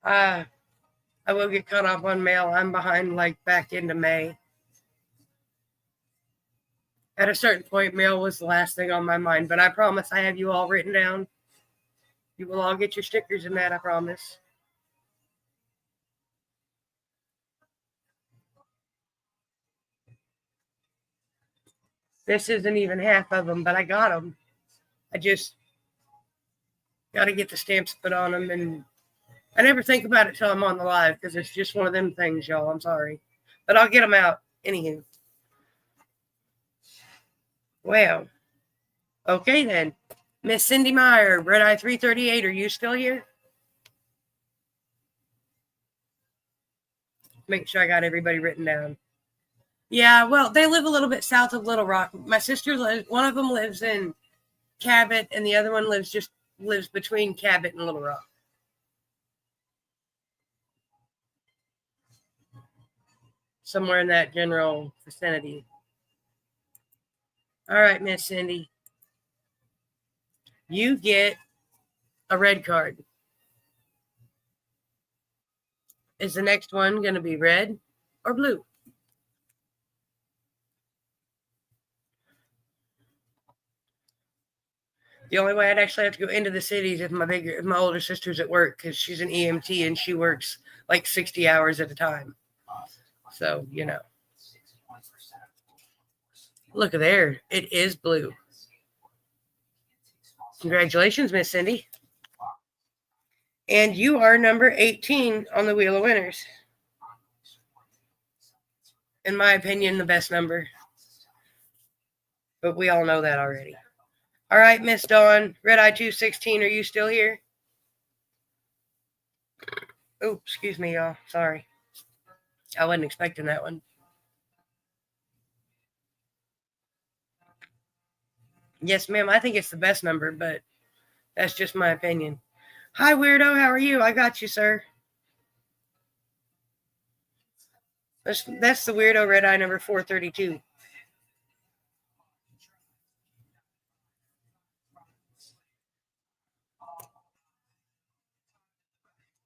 I will get caught up on mail. I'm behind, like, back into May. At a certain point, mail was the last thing on my mind, but I promise I have you all written down. You will all get your stickers in that, I promise. This isn't even half of them, but I got them. I just got to get the stamps put on them, and I never think about it till I'm on the live because it's just one of them things, y'all. I'm sorry. But I'll get them out. Anywho. Well, okay then. Miss Cindy Meyer, RedEye 338, are you still here? Make sure I got everybody written down. Yeah, well, they live a little bit south of Little Rock. My sister one of them lives in Cabot, and the other one lives between Cabot and Little Rock. Somewhere in that general vicinity. All right, Miss Cindy. You get a red card. Is the next one going to be red or blue? The only way I'd actually have to go into the city is if my older sister's at work, because she's an EMT and she works like 60 hours at a time. So, you know. Look there. It is blue. Congratulations, Miss Cindy. And you are number 18 on the Wheel of Winners. In my opinion, the best number. But we all know that already. All right, Miss Dawn, RedEye 216, are you still here? Oh, excuse me, y'all. Sorry. I wasn't expecting that one. Yes, ma'am. I think it's the best number, but that's just my opinion. Hi, weirdo. How are you? I got you, sir. That's the weirdo RedEye number 432.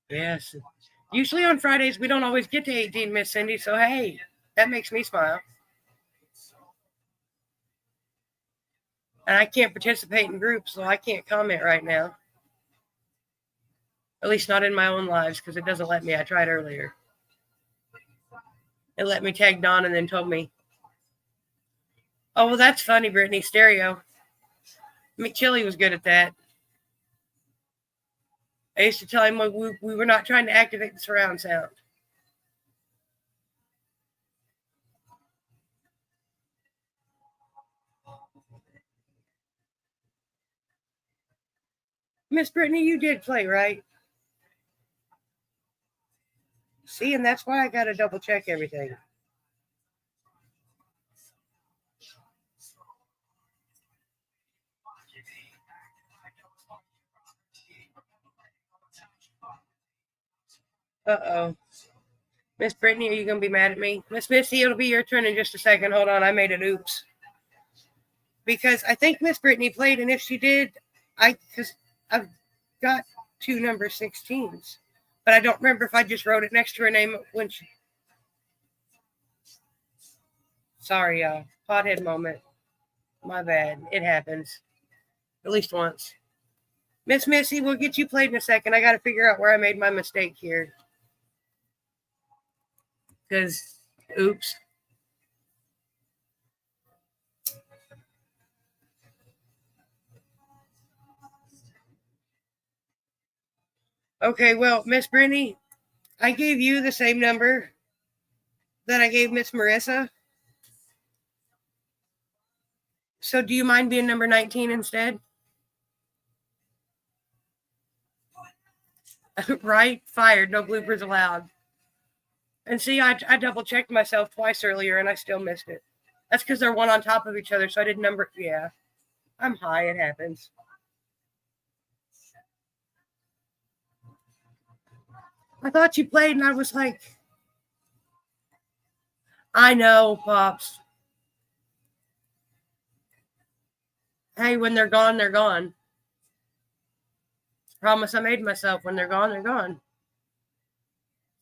Yes. Usually on Fridays, we don't always get to 18, Miss Cindy. So, hey, that makes me smile. And I can't participate in groups, so I can't comment right now. At least not in my own lives, because it doesn't let me. I tried earlier. It let me tag Dawn and then told me. Oh, well, that's funny, Brittany. Stereo. McChilly was good at that. I used to tell him we were not trying to activate the surround sound. Miss Brittany, you did play, right? See, and that's why I got to double check everything. Uh-oh. Miss Brittany, are you going to be mad at me? Miss Missy, it'll be your turn in just a second. Hold on, I made an oops. Because I think Miss Brittany played, and if she did, because I've got 2 number 16s. But I don't remember if I just wrote it next to her name when she... Sorry, y'all. Pothead moment. My bad. It happens. At least once. Miss Missy, we'll get you played in a second. I got to figure out where I made my mistake here. Because, oops. Okay, well, Miss Brittany, I gave you the same number that I gave Miss Marissa. So do you mind being number 19 instead? Right? Fired. No bloopers allowed. And see, I double checked myself twice earlier and I still missed it. That's because they're one on top of each other. So I did number. Yeah. I'm high. It happens. I thought you played and I was like, I know, Pops. Hey, when they're gone, they're gone. Promise I made myself. When they're gone, they're gone.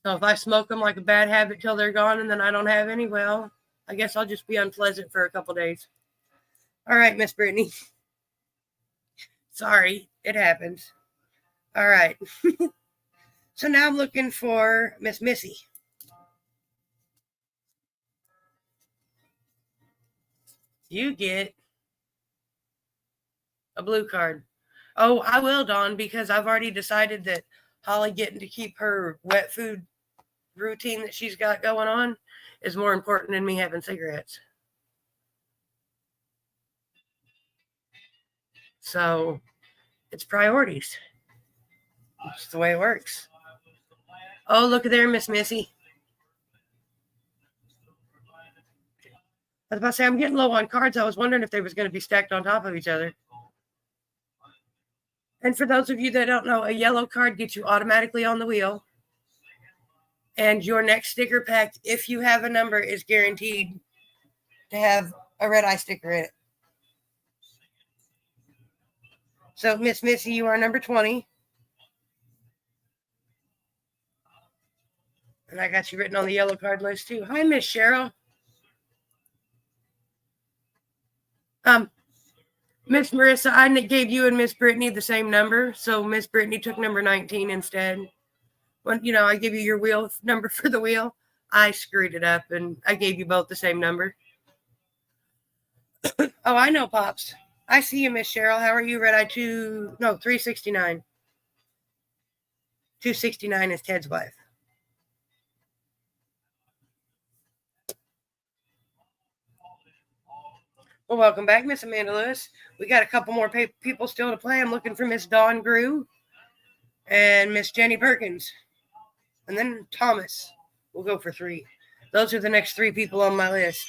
So if I smoke them like a bad habit till they're gone and then I don't have any, well, I guess I'll just be unpleasant for a couple days. All right, Miss Brittany. Sorry, it happens. All right. So now I'm looking for Miss Missy. You get a blue card. Oh, I will, Dawn, because I've already decided that Holly getting to keep her wet food routine that she's got going on is more important than me having cigarettes. So it's priorities. It's the way it works. Oh, look at there, Miss Missy. I was about to say, I'm getting low on cards. I was wondering if they was going to be stacked on top of each other. And for those of you that don't know, a yellow card gets you automatically on the wheel. And your next sticker pack, if you have a number, is guaranteed to have a RedEye sticker in it. So, Miss Missy, you are number 20. And I got you written on the yellow card list, too. Hi, Miss Cheryl. Miss Marissa, I gave you and Miss Brittany the same number, so Miss Brittany took number 19 instead. When I give you your wheel number for the wheel, I screwed it up and I gave you both the same number. Oh, I know, Pops. I see you, Miss Cheryl. How are you? RedEye 369. 269 is Ted's wife. Well, welcome back, Miss Amanda Lewis. We got a couple more people still to play. I'm looking for Miss Dawn Grew and Miss Jenny Perkins. And then Thomas. We'll go for 3. Those are the next 3 people on my list.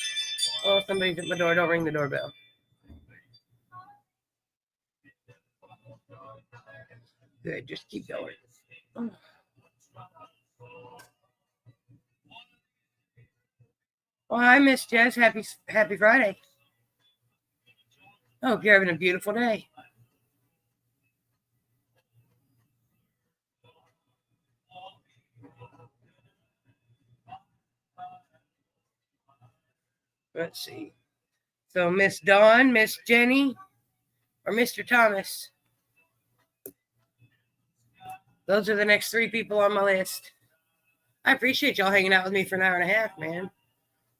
Oh, somebody's at my door. Don't ring the doorbell. Good. Just keep going. Oh. Well, hi, Miss Jess. Happy Friday. I hope you're having a beautiful day. Let's see. So Miss Dawn, Miss Jenny, or Mr. Thomas. Those are the next 3 people on my list. I appreciate y'all hanging out with me for an hour and a half, man.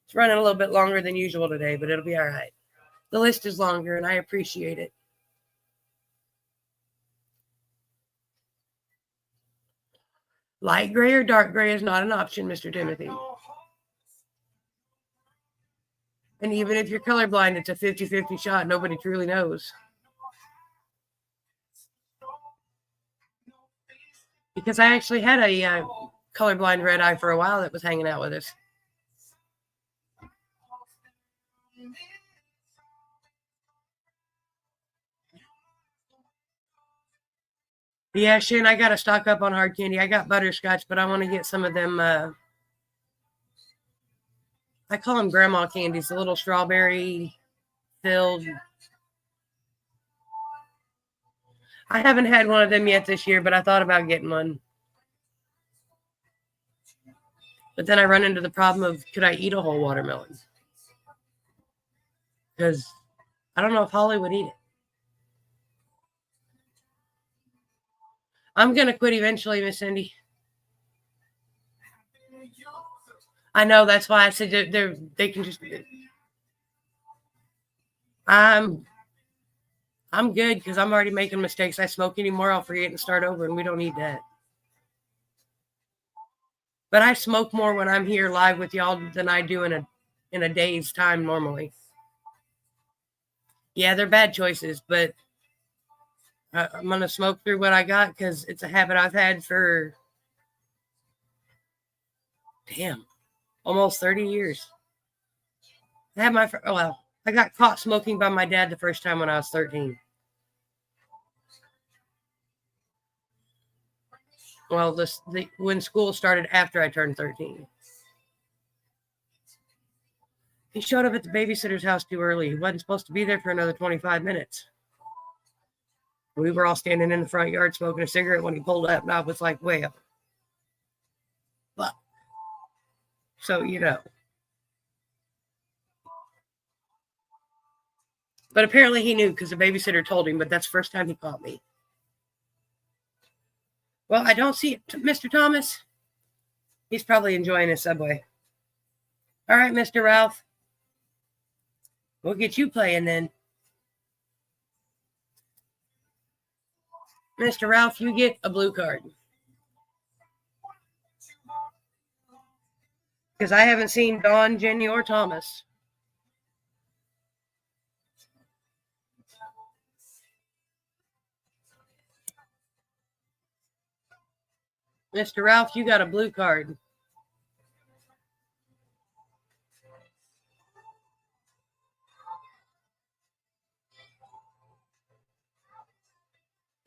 It's running a little bit longer than usual today, but it'll be all right. The list is longer, and I appreciate it. Light gray or dark gray is not an option, Mr. Timothy. And even if you're colorblind, it's a 50-50 shot. Nobody truly knows. Because I actually had a colorblind RedEye for a while that was hanging out with us. Yeah, Shin, I got to stock up on hard candy. I got butterscotch, but I want to get some of them. I call them grandma candies, the little strawberry filled. I haven't had one of them yet this year, but I thought about getting one. But then I run into the problem of, could I eat a whole watermelon? Because I don't know if Holly would eat it. I'm going to quit eventually, Miss Cindy. I know, that's why I said they can just. I'm good because I'm already making mistakes. I smoke anymore, I'll forget and start over, and we don't need that. But I smoke more when I'm here live with y'all than I do in a day's time normally. Yeah, they're bad choices, but I'm going to smoke through what I got because it's a habit I've had for, almost 30 years. I had I got caught smoking by my dad the first time when I was 13. Well, when school started after I turned 13. He showed up at the babysitter's house too early. He wasn't supposed to be there for another 25 minutes. We were all standing in the front yard smoking a cigarette when he pulled up, and I was like, well. So, But apparently he knew because the babysitter told him, but that's the first time he caught me. Well, I don't see Mr. Thomas. He's probably enjoying his Subway. All right, Mr. Ralph. We'll get you playing then. Mr. Ralph, you get a blue card. Because I haven't seen Dawn, Jenny, or Thomas. Mr. Ralph, you got a blue card.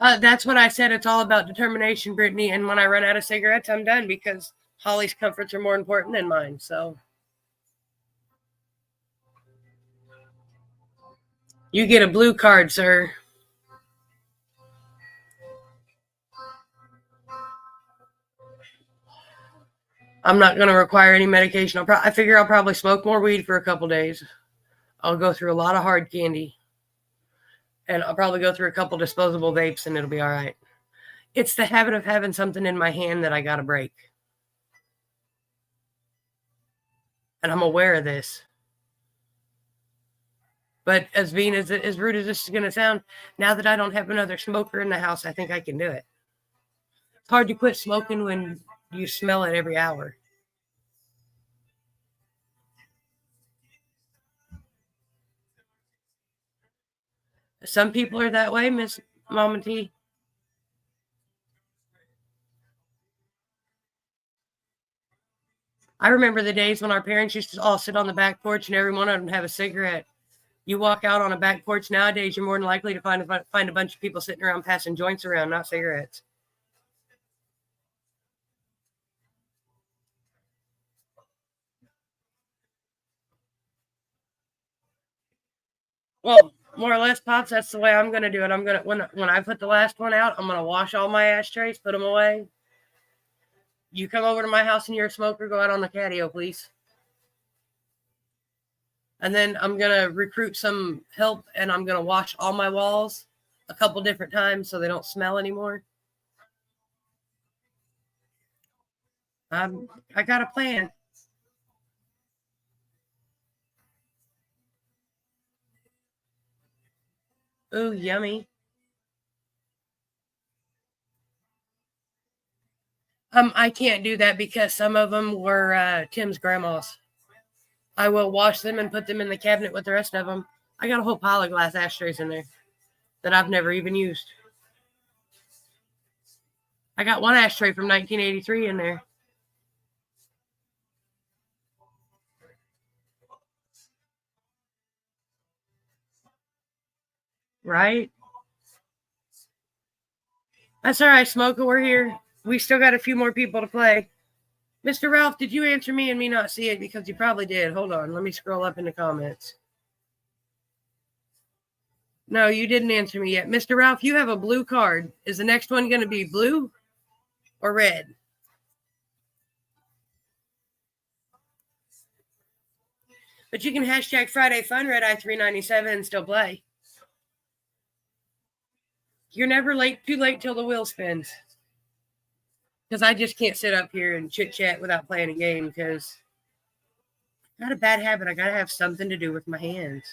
That's what I said. It's all about determination, Brittany. And when I run out of cigarettes, I'm done because Holly's comforts are more important than mine. So you get a blue card, sir. I'm not going to require any medication. I figure I'll probably smoke more weed for a couple days. I'll go through a lot of hard candy. And I'll probably go through a couple disposable vapes and it'll be all right. It's the habit of having something in my hand that I got to break. And I'm aware of this. But as rude as this is going to sound, now that I don't have another smoker in the house, I think I can do it. It's hard to quit smoking when you smell it every hour. Some people are that way, Miss Mama T. I remember the days when our parents used to all sit on the back porch and every one of them have a cigarette. You walk out on a back porch nowadays, you're more than likely to find a bunch of people sitting around passing joints around, not cigarettes. Well, more or less, Pops, that's the way I'm going to do it. I'm going to, when I put the last one out, I'm going to wash all my ashtrays, put them away. You come over to my house and you're a smoker, go out on the patio, please. And then I'm going to recruit some help and I'm going to wash all my walls a couple different times so they don't smell anymore. I got a plan. Ooh, yummy. I can't do that because some of them were Tim's grandma's. I will wash them and put them in the cabinet with the rest of them. I got a whole pile of glass ashtrays in there that I've never even used. I got one ashtray from 1983 in there. Right? That's all right, Smoker. We're here. We still got a few more people to play. Mr. Ralph, did you answer me and me not see it? Because you probably did. Hold on. Let me scroll up in the comments. No, you didn't answer me yet. Mr. Ralph, you have a blue card. Is the next one going to be blue or red? But you can hashtag Friday Fun RedEye 397 and still play. You're never too late till the wheel spins. Because I just can't sit up here and chit chat without playing a game because I got a bad habit. I got to have something to do with my hands.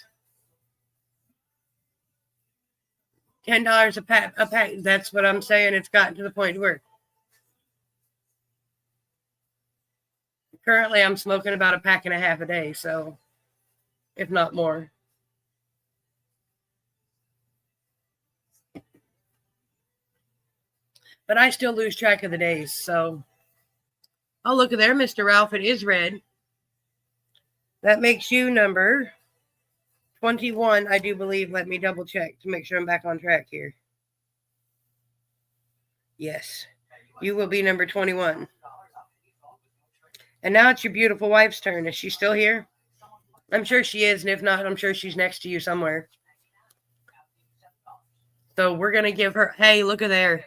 $10 a pack. That's what I'm saying. It's gotten to the point where currently I'm smoking about a pack and a half a day. So if not more. But I still lose track of the days. So, oh, look at there, Mr. Ralph. It is red. That makes you number 21, I do believe. Let me double check to make sure I'm back on track here. Yes, you will be number 21. And now it's your beautiful wife's turn. Is she still here? I'm sure she is. And if not, I'm sure she's next to you somewhere. So we're going to give her, hey, look at there.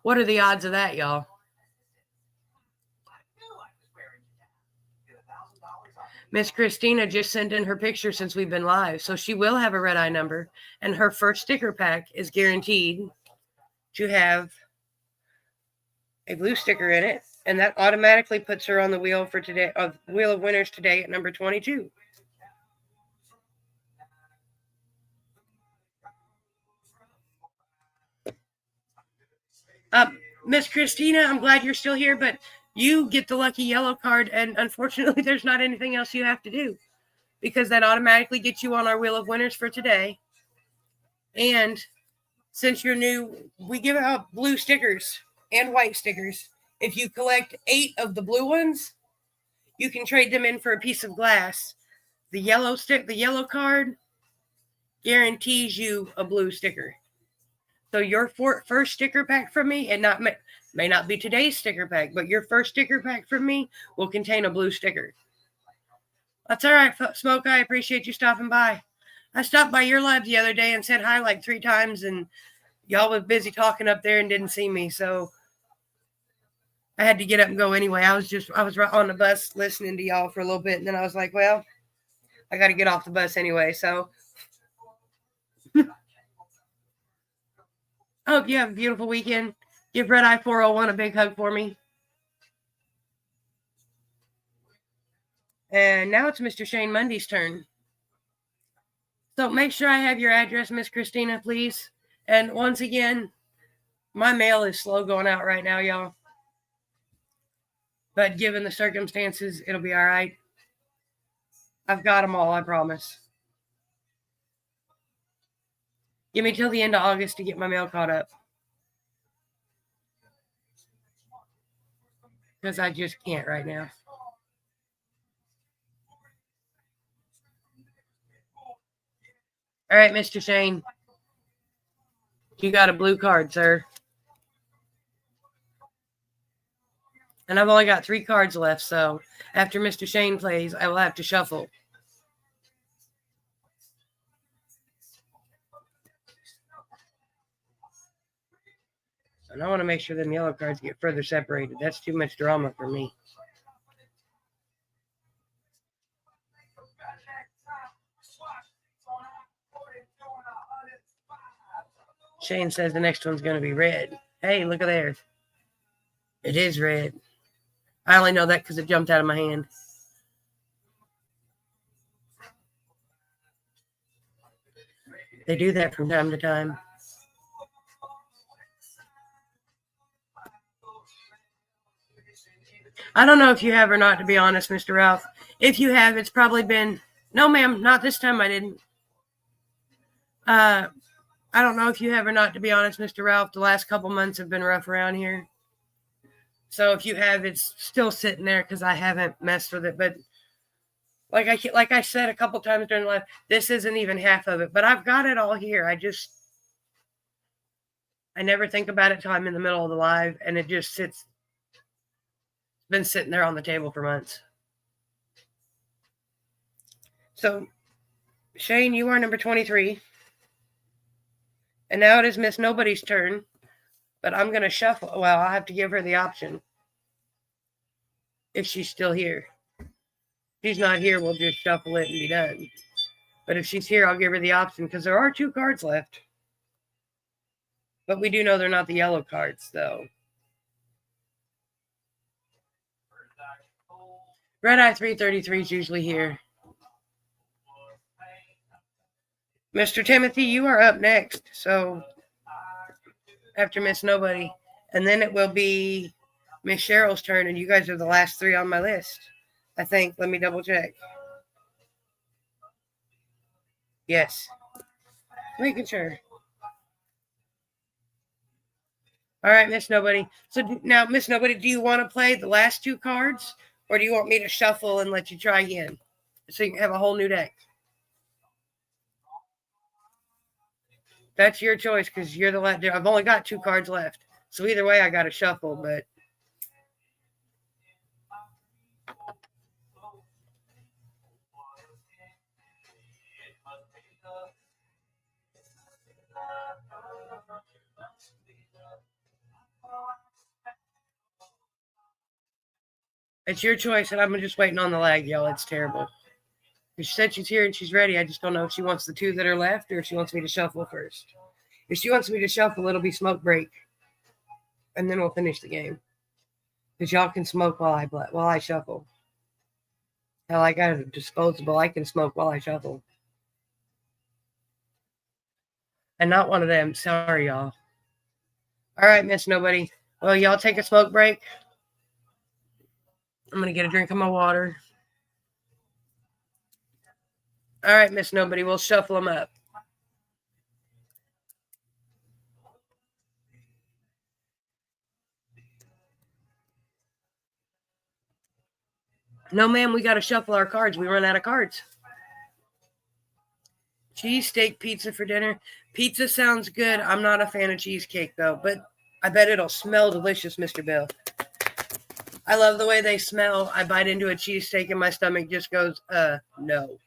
What are the odds of that, y'all? Miss Christina just sent in her picture since we've been live. So she will have a RedEye number. And her first sticker pack is guaranteed to have a blue sticker in it. And that automatically puts her on the wheel for today, Wheel of Winners today at number 22. Miss Christina, I'm glad you're still here, but you get the lucky yellow card, and unfortunately, there's not anything else you have to do because that automatically gets you on our Wheel of Winners for today. And since you're new, we give out blue stickers and white stickers. If you collect 8 of the blue ones, you can trade them in for a piece of glass. The yellow card guarantees you a blue sticker. So your first sticker pack from me, and may not be today's sticker pack, but your first sticker pack from me will contain a blue sticker. That's all right, Smoke. I appreciate you stopping by. I stopped by your live the other day and said hi like 3 times, and y'all was busy talking up there and didn't see me, so I had to get up and go anyway. I was right on the bus listening to y'all for a little bit, and then I was like, well, I got to get off the bus anyway, so I hope you have a beautiful weekend. Give RedEye 401 a big hug for me. And now it's Mr. Shane Mundy's turn. So make sure I have your address, Miss Christina, please. And once again, my mail is slow going out right now, y'all. But given the circumstances, it'll be all right. I've got them all, I promise. Give me till the end of August to get my mail caught up. Because I just can't right now. All right, Mr. Shane. You got a blue card, sir. And I've only got 3 cards left, so after Mr. Shane plays, I will have to shuffle. And I want to make sure them yellow cards get further separated. That's too much drama for me. Shane says the next one's going to be red. Hey, look at there. It is red. I only know that because it jumped out of my hand. They do that from time to time. I don't know if you have or not, to be honest, Mr. Ralph. If you have, it's probably been... No, ma'am, not this time I didn't. I don't know if you have or not, to be honest, Mr. Ralph. The last couple months have been rough around here. So if you have, it's still sitting there because I haven't messed with it. But like I said a couple times during the live, this isn't even half of it. But I've got it all here. I never think about it till I'm in the middle of the live, and it just sits. It's been sitting there on the table for months. So, Shane, you are number 23. And now it is Miss Nobody's turn. But I'm going to shuffle. Well, I'll have to give her the option. If she's still here. If she's not here, we'll just shuffle it and be done. But if she's here, I'll give her the option because there are 2 cards left. But we do know they're not the yellow cards, though. RedEye 333 is usually here. Mr. Timothy, you are up next. So, after Miss Nobody. And then it will be Miss Cheryl's turn, and you guys are the last 3 on my list. I think. Let me double check. Yes. Making sure. All right, Miss Nobody. So now, Miss Nobody, do you want to play the last 2 cards? Or do you want me to shuffle and let you try again? So you can have a whole new deck. That's your choice because you're the last. I've only got 2 cards left. So either way, I got to shuffle, but... It's your choice, and I'm just waiting on the lag, y'all. It's terrible. She said she's here and she's ready. I just don't know if she wants the 2 that are left or if she wants me to shuffle first. If she wants me to shuffle, it'll be smoke break. And then we'll finish the game. Because y'all can smoke while I shuffle. Hell, I got a disposable. I can smoke while I shuffle. And not one of them. Sorry, y'all. All right, Miss Nobody. Well, y'all take a smoke break. I'm going to get a drink of my water. All right, Miss Nobody. We'll shuffle them up. No, ma'am, we got to shuffle our cards. We run out of cards. Cheesesteak pizza for dinner. Pizza sounds good. I'm not a fan of cheesecake, though, but I bet it'll smell delicious, Mr. Bill. I love the way they smell. I bite into a cheesesteak and my stomach just goes, no.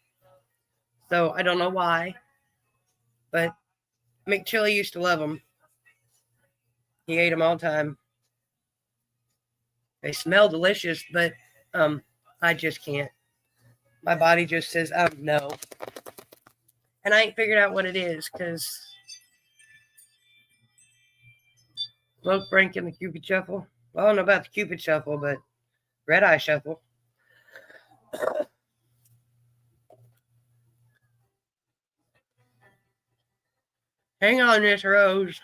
So I don't know why, but McChilly used to love them. He ate them all the time. They smell delicious, but I just can't. My body just says, no. And I ain't figured out what it is, because Smoke break in the Cupid Shuffle. I don't know about the Cupid Shuffle, but RedEye Shuffle. Hang on, Miss Rose.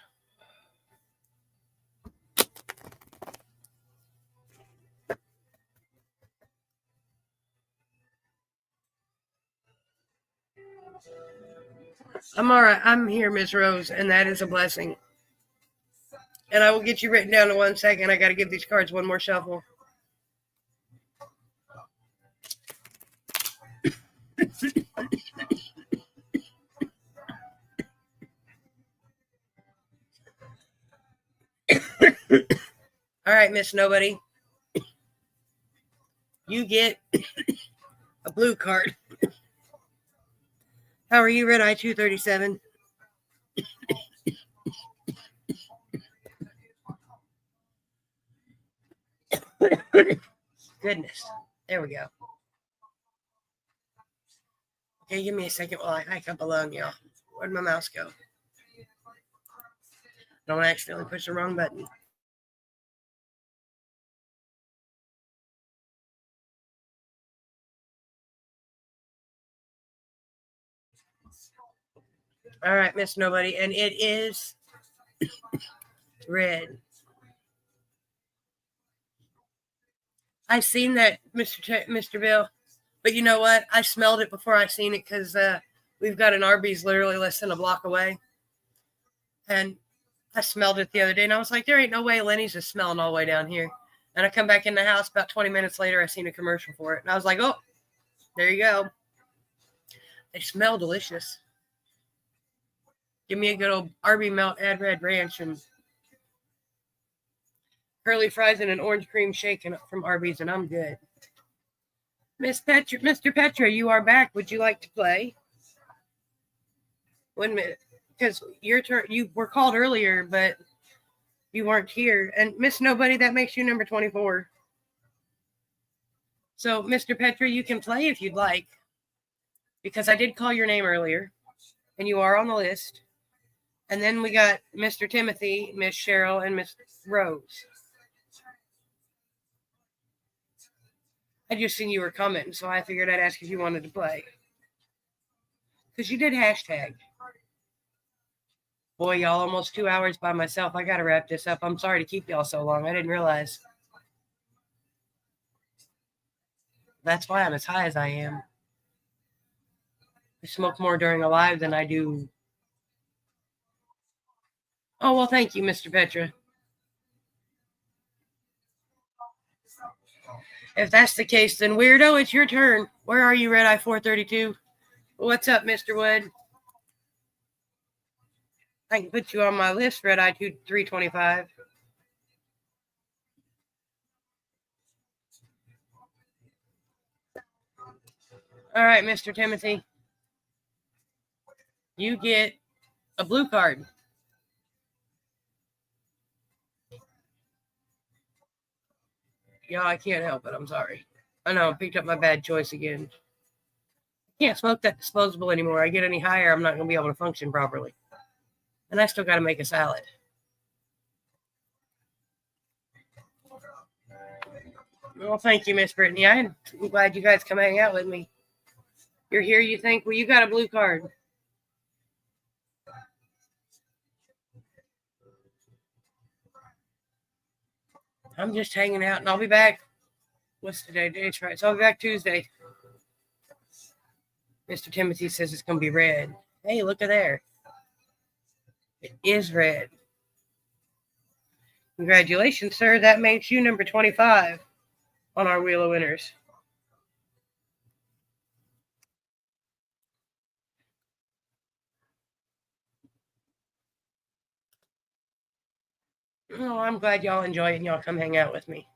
I'm all right. I'm here, Miss Rose, and that is a blessing. And I will get you written down in 1 second. I got to give these cards one more shuffle. All right, Miss Nobody. You get a blue card. How are you, RedEye 237? Goodness. There we go. Okay, give me a second while I hike up alone, y'all. Where'd my mouse go? Don't accidentally push the wrong button. All right, Miss Nobody, and it is red. I seen that, Mr. Bill, but you know what? I smelled it before I seen it because we've got an Arby's literally less than a block away, and I smelled it the other day, and I was like, there ain't no way Lenny's is smelling all the way down here. And I come back in the house about 20 minutes later, I seen a commercial for it, and I was like, oh, there you go. They smell delicious. Give me a good old Arby melt, add red ranch, and curly fries and an orange cream shake from Arby's, and I'm good. Mr. Petra, you are back. Would you like to play? 1 minute, because your turn. You were called earlier, but you weren't here. And Miss Nobody, that makes you number 24. So, Mr. Petra, you can play if you'd like, because I did call your name earlier, and you are on the list. And then we got Mr. Timothy, Miss Cheryl, and Miss Rose. I just seen you were coming, so I figured I'd ask if you wanted to play. Because you did hashtag. Boy, y'all, almost 2 hours by myself. I got to wrap this up. I'm sorry to keep y'all so long. I didn't realize. That's why I'm as high as I am. I smoke more during a live than I do. Oh, well, thank you, Mr. Petra. If that's the case, then weirdo, it's your turn. Where are you, RedEye 432? What's up, Mr. Wood? I can put you on my list, RedEye 325. All right, Mr. Timothy. You get a blue card. Yeah, I can't help it. I'm sorry. I know I picked up my bad choice again. Can't smoke that disposable anymore. I get any higher, I'm not going to be able to function properly. And I still got to make a salad. Well, thank you, Miss Brittany. I'm glad you guys come hang out with me. You're here, you think? Well, you got a blue card. I'm just hanging out, and I'll be back. What's today? Today's right. So I'll be back Tuesday. Mr. Timothy says it's going to be red. Hey, look at there. It is red. Congratulations, sir. That makes you number 25 on our Wheel of Winners. Oh, I'm glad y'all enjoy it and y'all come hang out with me.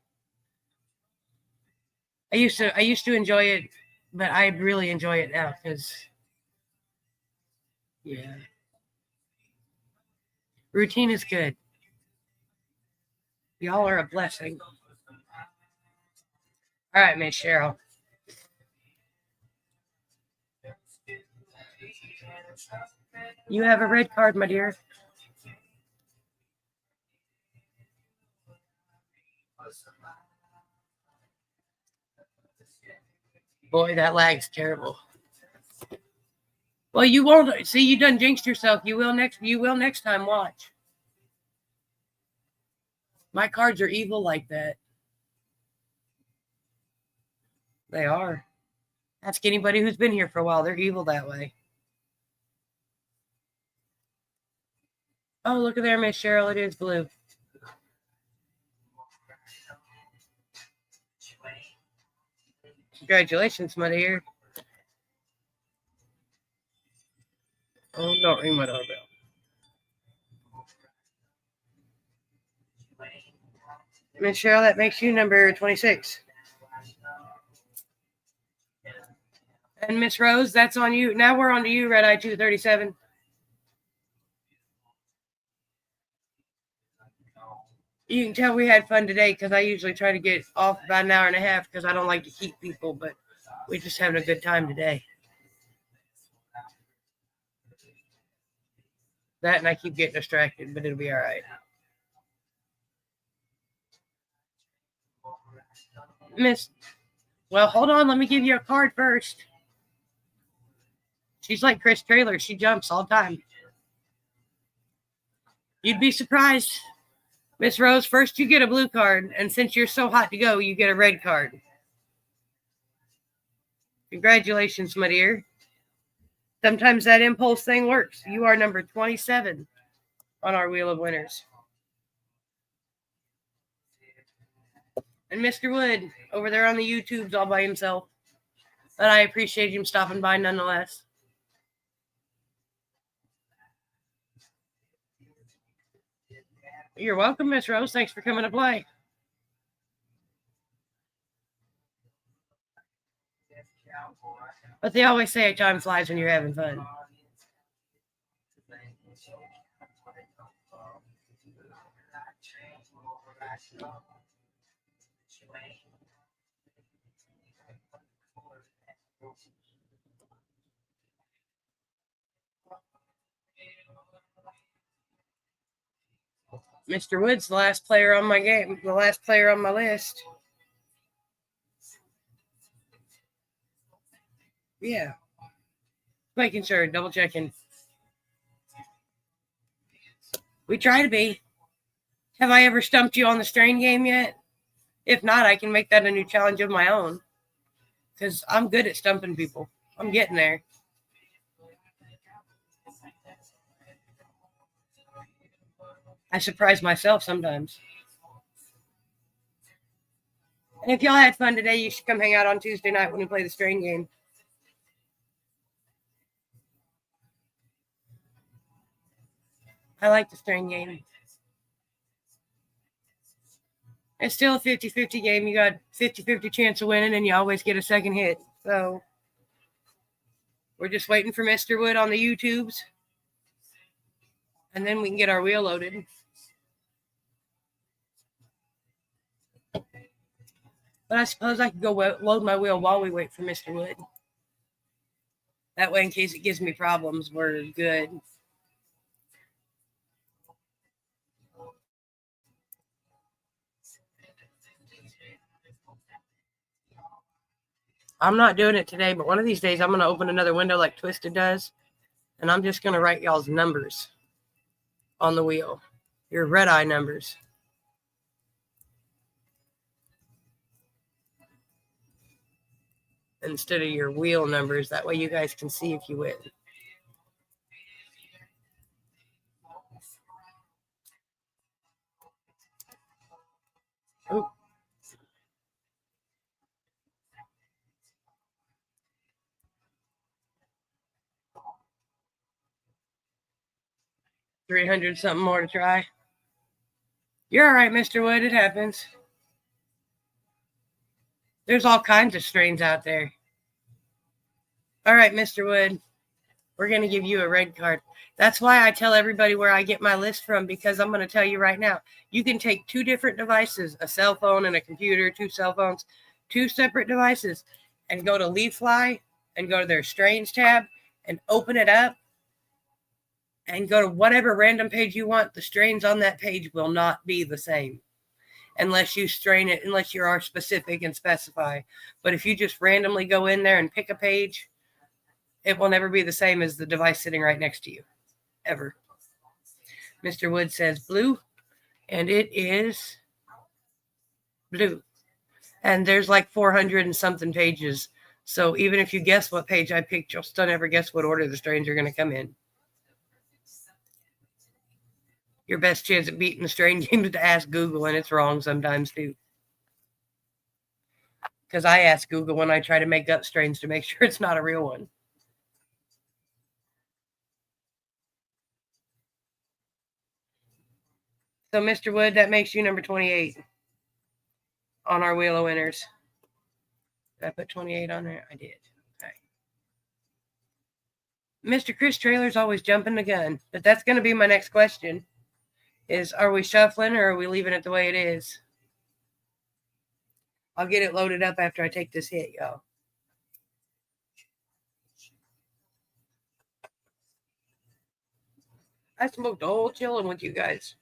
I used to enjoy it, but I really enjoy it now because, yeah, routine is good. Y'all are a blessing. All right, Miss Cheryl. You have a red card, my dear. Boy, that lag's terrible. Well, you won't see. You done jinxed yourself. You will next. You will next time. Watch. My cards are evil like that. They are. Ask anybody who's been here for a while. They're evil that way. Oh, look at there, Miss Cheryl. It is blue. Congratulations, my dear. Oh, don't ring my doorbell. Miss Cheryl, that makes you number 26. And Miss Rose, that's on you. Now we're on to you, RedEye 237. You can tell we had fun today because I usually try to get off about an hour and a half because I don't like to keep people, but we're just having a good time today. That and I keep getting distracted, but it'll be all right. Miss, well, hold on. Let me give you a card first. She's like Chris Trailer. She jumps all the time. You'd be surprised. Miss Rose, first you get a blue card, and since you're so hot to go, you get a red card. Congratulations, my dear. Sometimes that impulse thing works. You are number 27 on our Wheel of Winners. And Mr. Wood, over there on the YouTubes all by himself. But I appreciate him stopping by nonetheless. You're welcome, Miss Rose. Thanks for coming to play. But they always say time flies when you're having fun. Mr. Wood's the last player on my game, the last player on my list. Yeah. Making sure, double checking. We try to be. Have I ever stumped you on the strain game yet? If not, I can make that a new challenge of my own. Because I'm good at stumping people. I'm getting there. I surprise myself sometimes. And if y'all had fun today, you should come hang out on Tuesday night when we play the strain game. I like the strain game. It's still a 50-50 game. You got 50-50 chance of winning, and you always get a second hit. So we're just waiting for Mr. Wood on the YouTubes. And then we can get our wheel loaded. But I suppose I could go load my wheel while we wait for Mr. Wood. That way, in case it gives me problems, we're good. I'm not doing it today, but one of these days I'm going to open another window like Twisted does, and I'm just going to write y'all's numbers on the wheel. Your RedEye numbers. Instead of your wheel numbers. That way you guys can see if you win. Ooh. $300 something more to try. You're all right, Mr. Wood. It happens. There's all kinds of strains out there. All right, Mr. Wood. We're going to give you a red card. That's why I tell everybody where I get my list from, because I'm going to tell you right now. You can take two different devices, a cell phone and a computer, two cell phones, two separate devices, and go to LeafFly and go to their strains tab and open it up and go to whatever random page you want. The strains on that page will not be the same. unless you strain it, unless you are specific and specify. But if you just randomly go in there and pick a page, it will never be the same as the device sitting right next to you, ever. Mr. Wood says blue, and it is blue. And there's like 400 and something pages. So even if you guess what page I picked, you'll still never guess what order the strains are going to come in. Your best chance at beating the strain game is to ask Google, and it's wrong sometimes too. Because I ask Google when I try to make up strains to make sure it's not a real one. So, Mr. Wood, that makes you number 28 on our wheel of winners. Did I put 28 on there? I did. Okay. Mr. Chris Trailer's always jumping the gun, but that's going to be my next question. Is, are we shuffling or are we leaving it the way it is? I'll get it loaded up after I take this hit, y'all. I smoked a whole chillin' with you guys.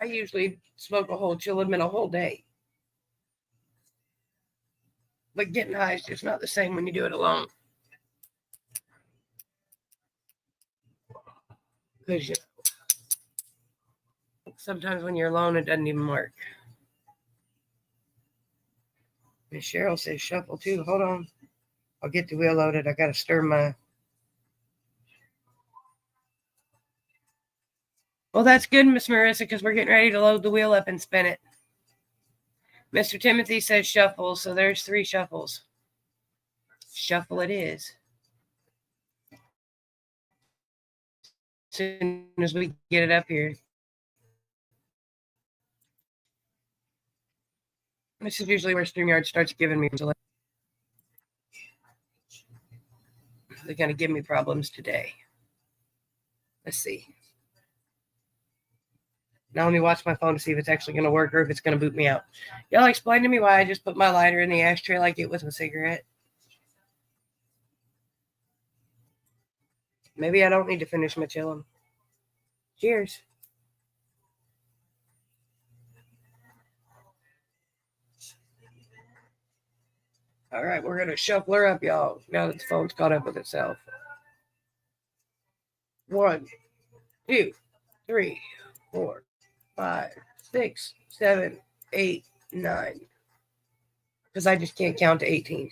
I usually smoke a whole chillin' in a whole day. But getting high is just not the same when you do it alone. Because sometimes when you're alone, it doesn't even work. Miss Cheryl says shuffle too. Hold on. I'll get the wheel loaded. I got to stir my... Well, that's good, Miss Marissa, because we're getting ready to load the wheel up and spin it. Mr. Timothy says shuffle, so there's 3 shuffles. Shuffle it is. As soon as we get it up here. This is usually where StreamYard starts giving me... They're going to give me problems today. Let's see. Now let me watch my phone to see if it's actually going to work or if it's going to boot me out. Y'all explain to me why I just put my lighter in the ashtray like it was a cigarette. Maybe I don't need to finish my chillin'. Cheers. All right, we're going to shuffle her up, y'all, now that the phone's caught up with itself. 1, 2, 3, 4, 5, 6, 7, 8, 9. Because I just can't count to 18.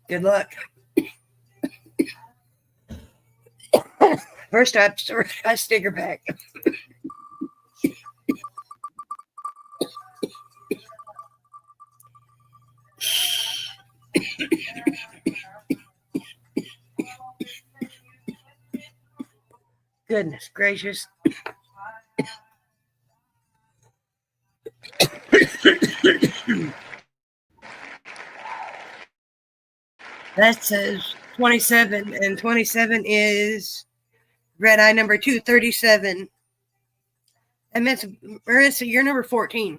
Good luck. First up, a sticker pack. Goodness gracious. That says 27, and 27 is RedEye number 237. And Miss Marissa, you're number 14.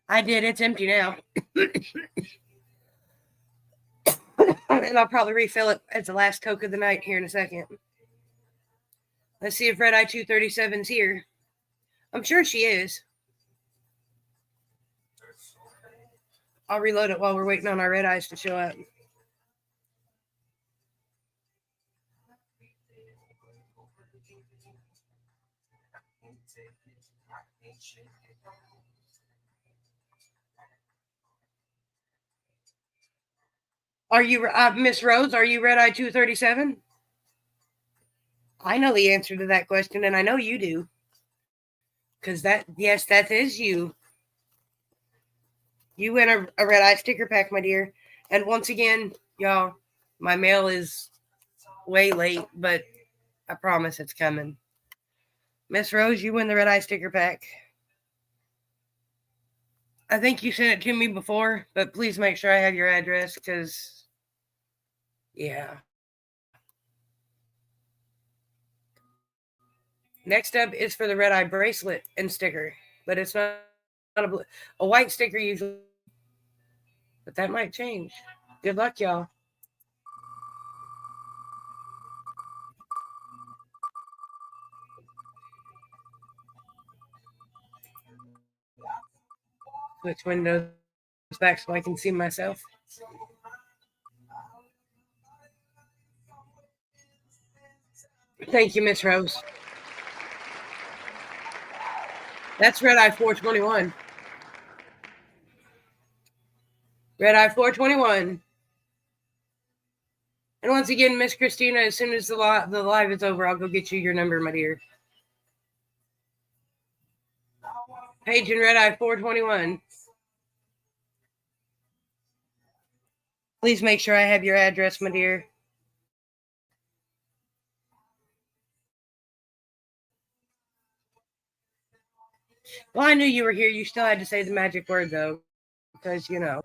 I did. It's empty now. And I'll probably refill it as the last Coke of the night here in a second. Let's see if RedEye 237's here. I'm sure she is. I'll reload it while we're waiting on our red eyes to show up. Are you, Miss Rose, are you RedEye 237? I know the answer to that question, and I know you do. Because yes, that is you. You win a RedEye sticker pack, my dear. And once again, y'all, my mail is way late, but I promise it's coming. Miss Rose, you win the RedEye sticker pack. I think you sent it to me before, but please make sure I have your address, because, yeah. Next up is for the RedEye bracelet and sticker, but it's not a white sticker usually, but that might change. Good luck, y'all. Switch windows back so I can see myself. Thank you, Miss Rose. That's RedEye 421. RedEye 421. And once again, Miss Christina, as soon as the live is over, I'll go get you your number, my dear. Page and RedEye 421. Please make sure I have your address, my dear. Well, I knew you were here. You still had to say the magic word, though, because, you know.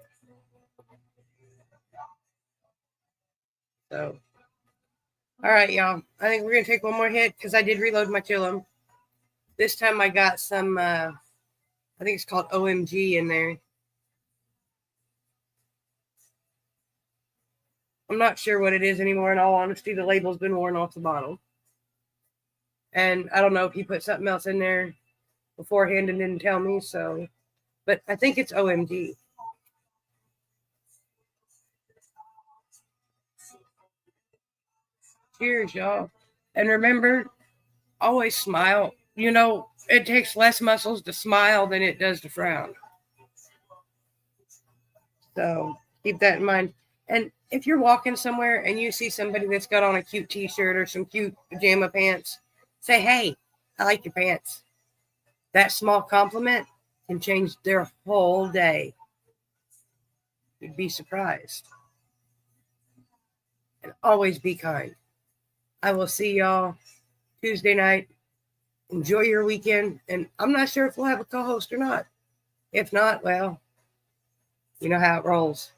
So, all right, y'all. I think we're going to take one more hit because I did reload my chillum. This time I got some, I think it's called OMG in there. I'm not sure what it is anymore. In all honesty, the label's been worn off the bottle. And I don't know if he put something else in there beforehand and didn't tell me. So, but I think it's OMG. Cheers, y'all. And remember, always smile. You know, it takes less muscles to smile than it does to frown. So keep that in mind. And if you're walking somewhere and you see somebody that's got on a cute t-shirt or some cute pajama pants, say, hey, I like your pants. That small compliment can change their whole day. You'd be surprised. And always be kind. I will see y'all Tuesday night. Enjoy your weekend. And I'm not sure if we'll have a co-host or not. If not, well, you know how it rolls.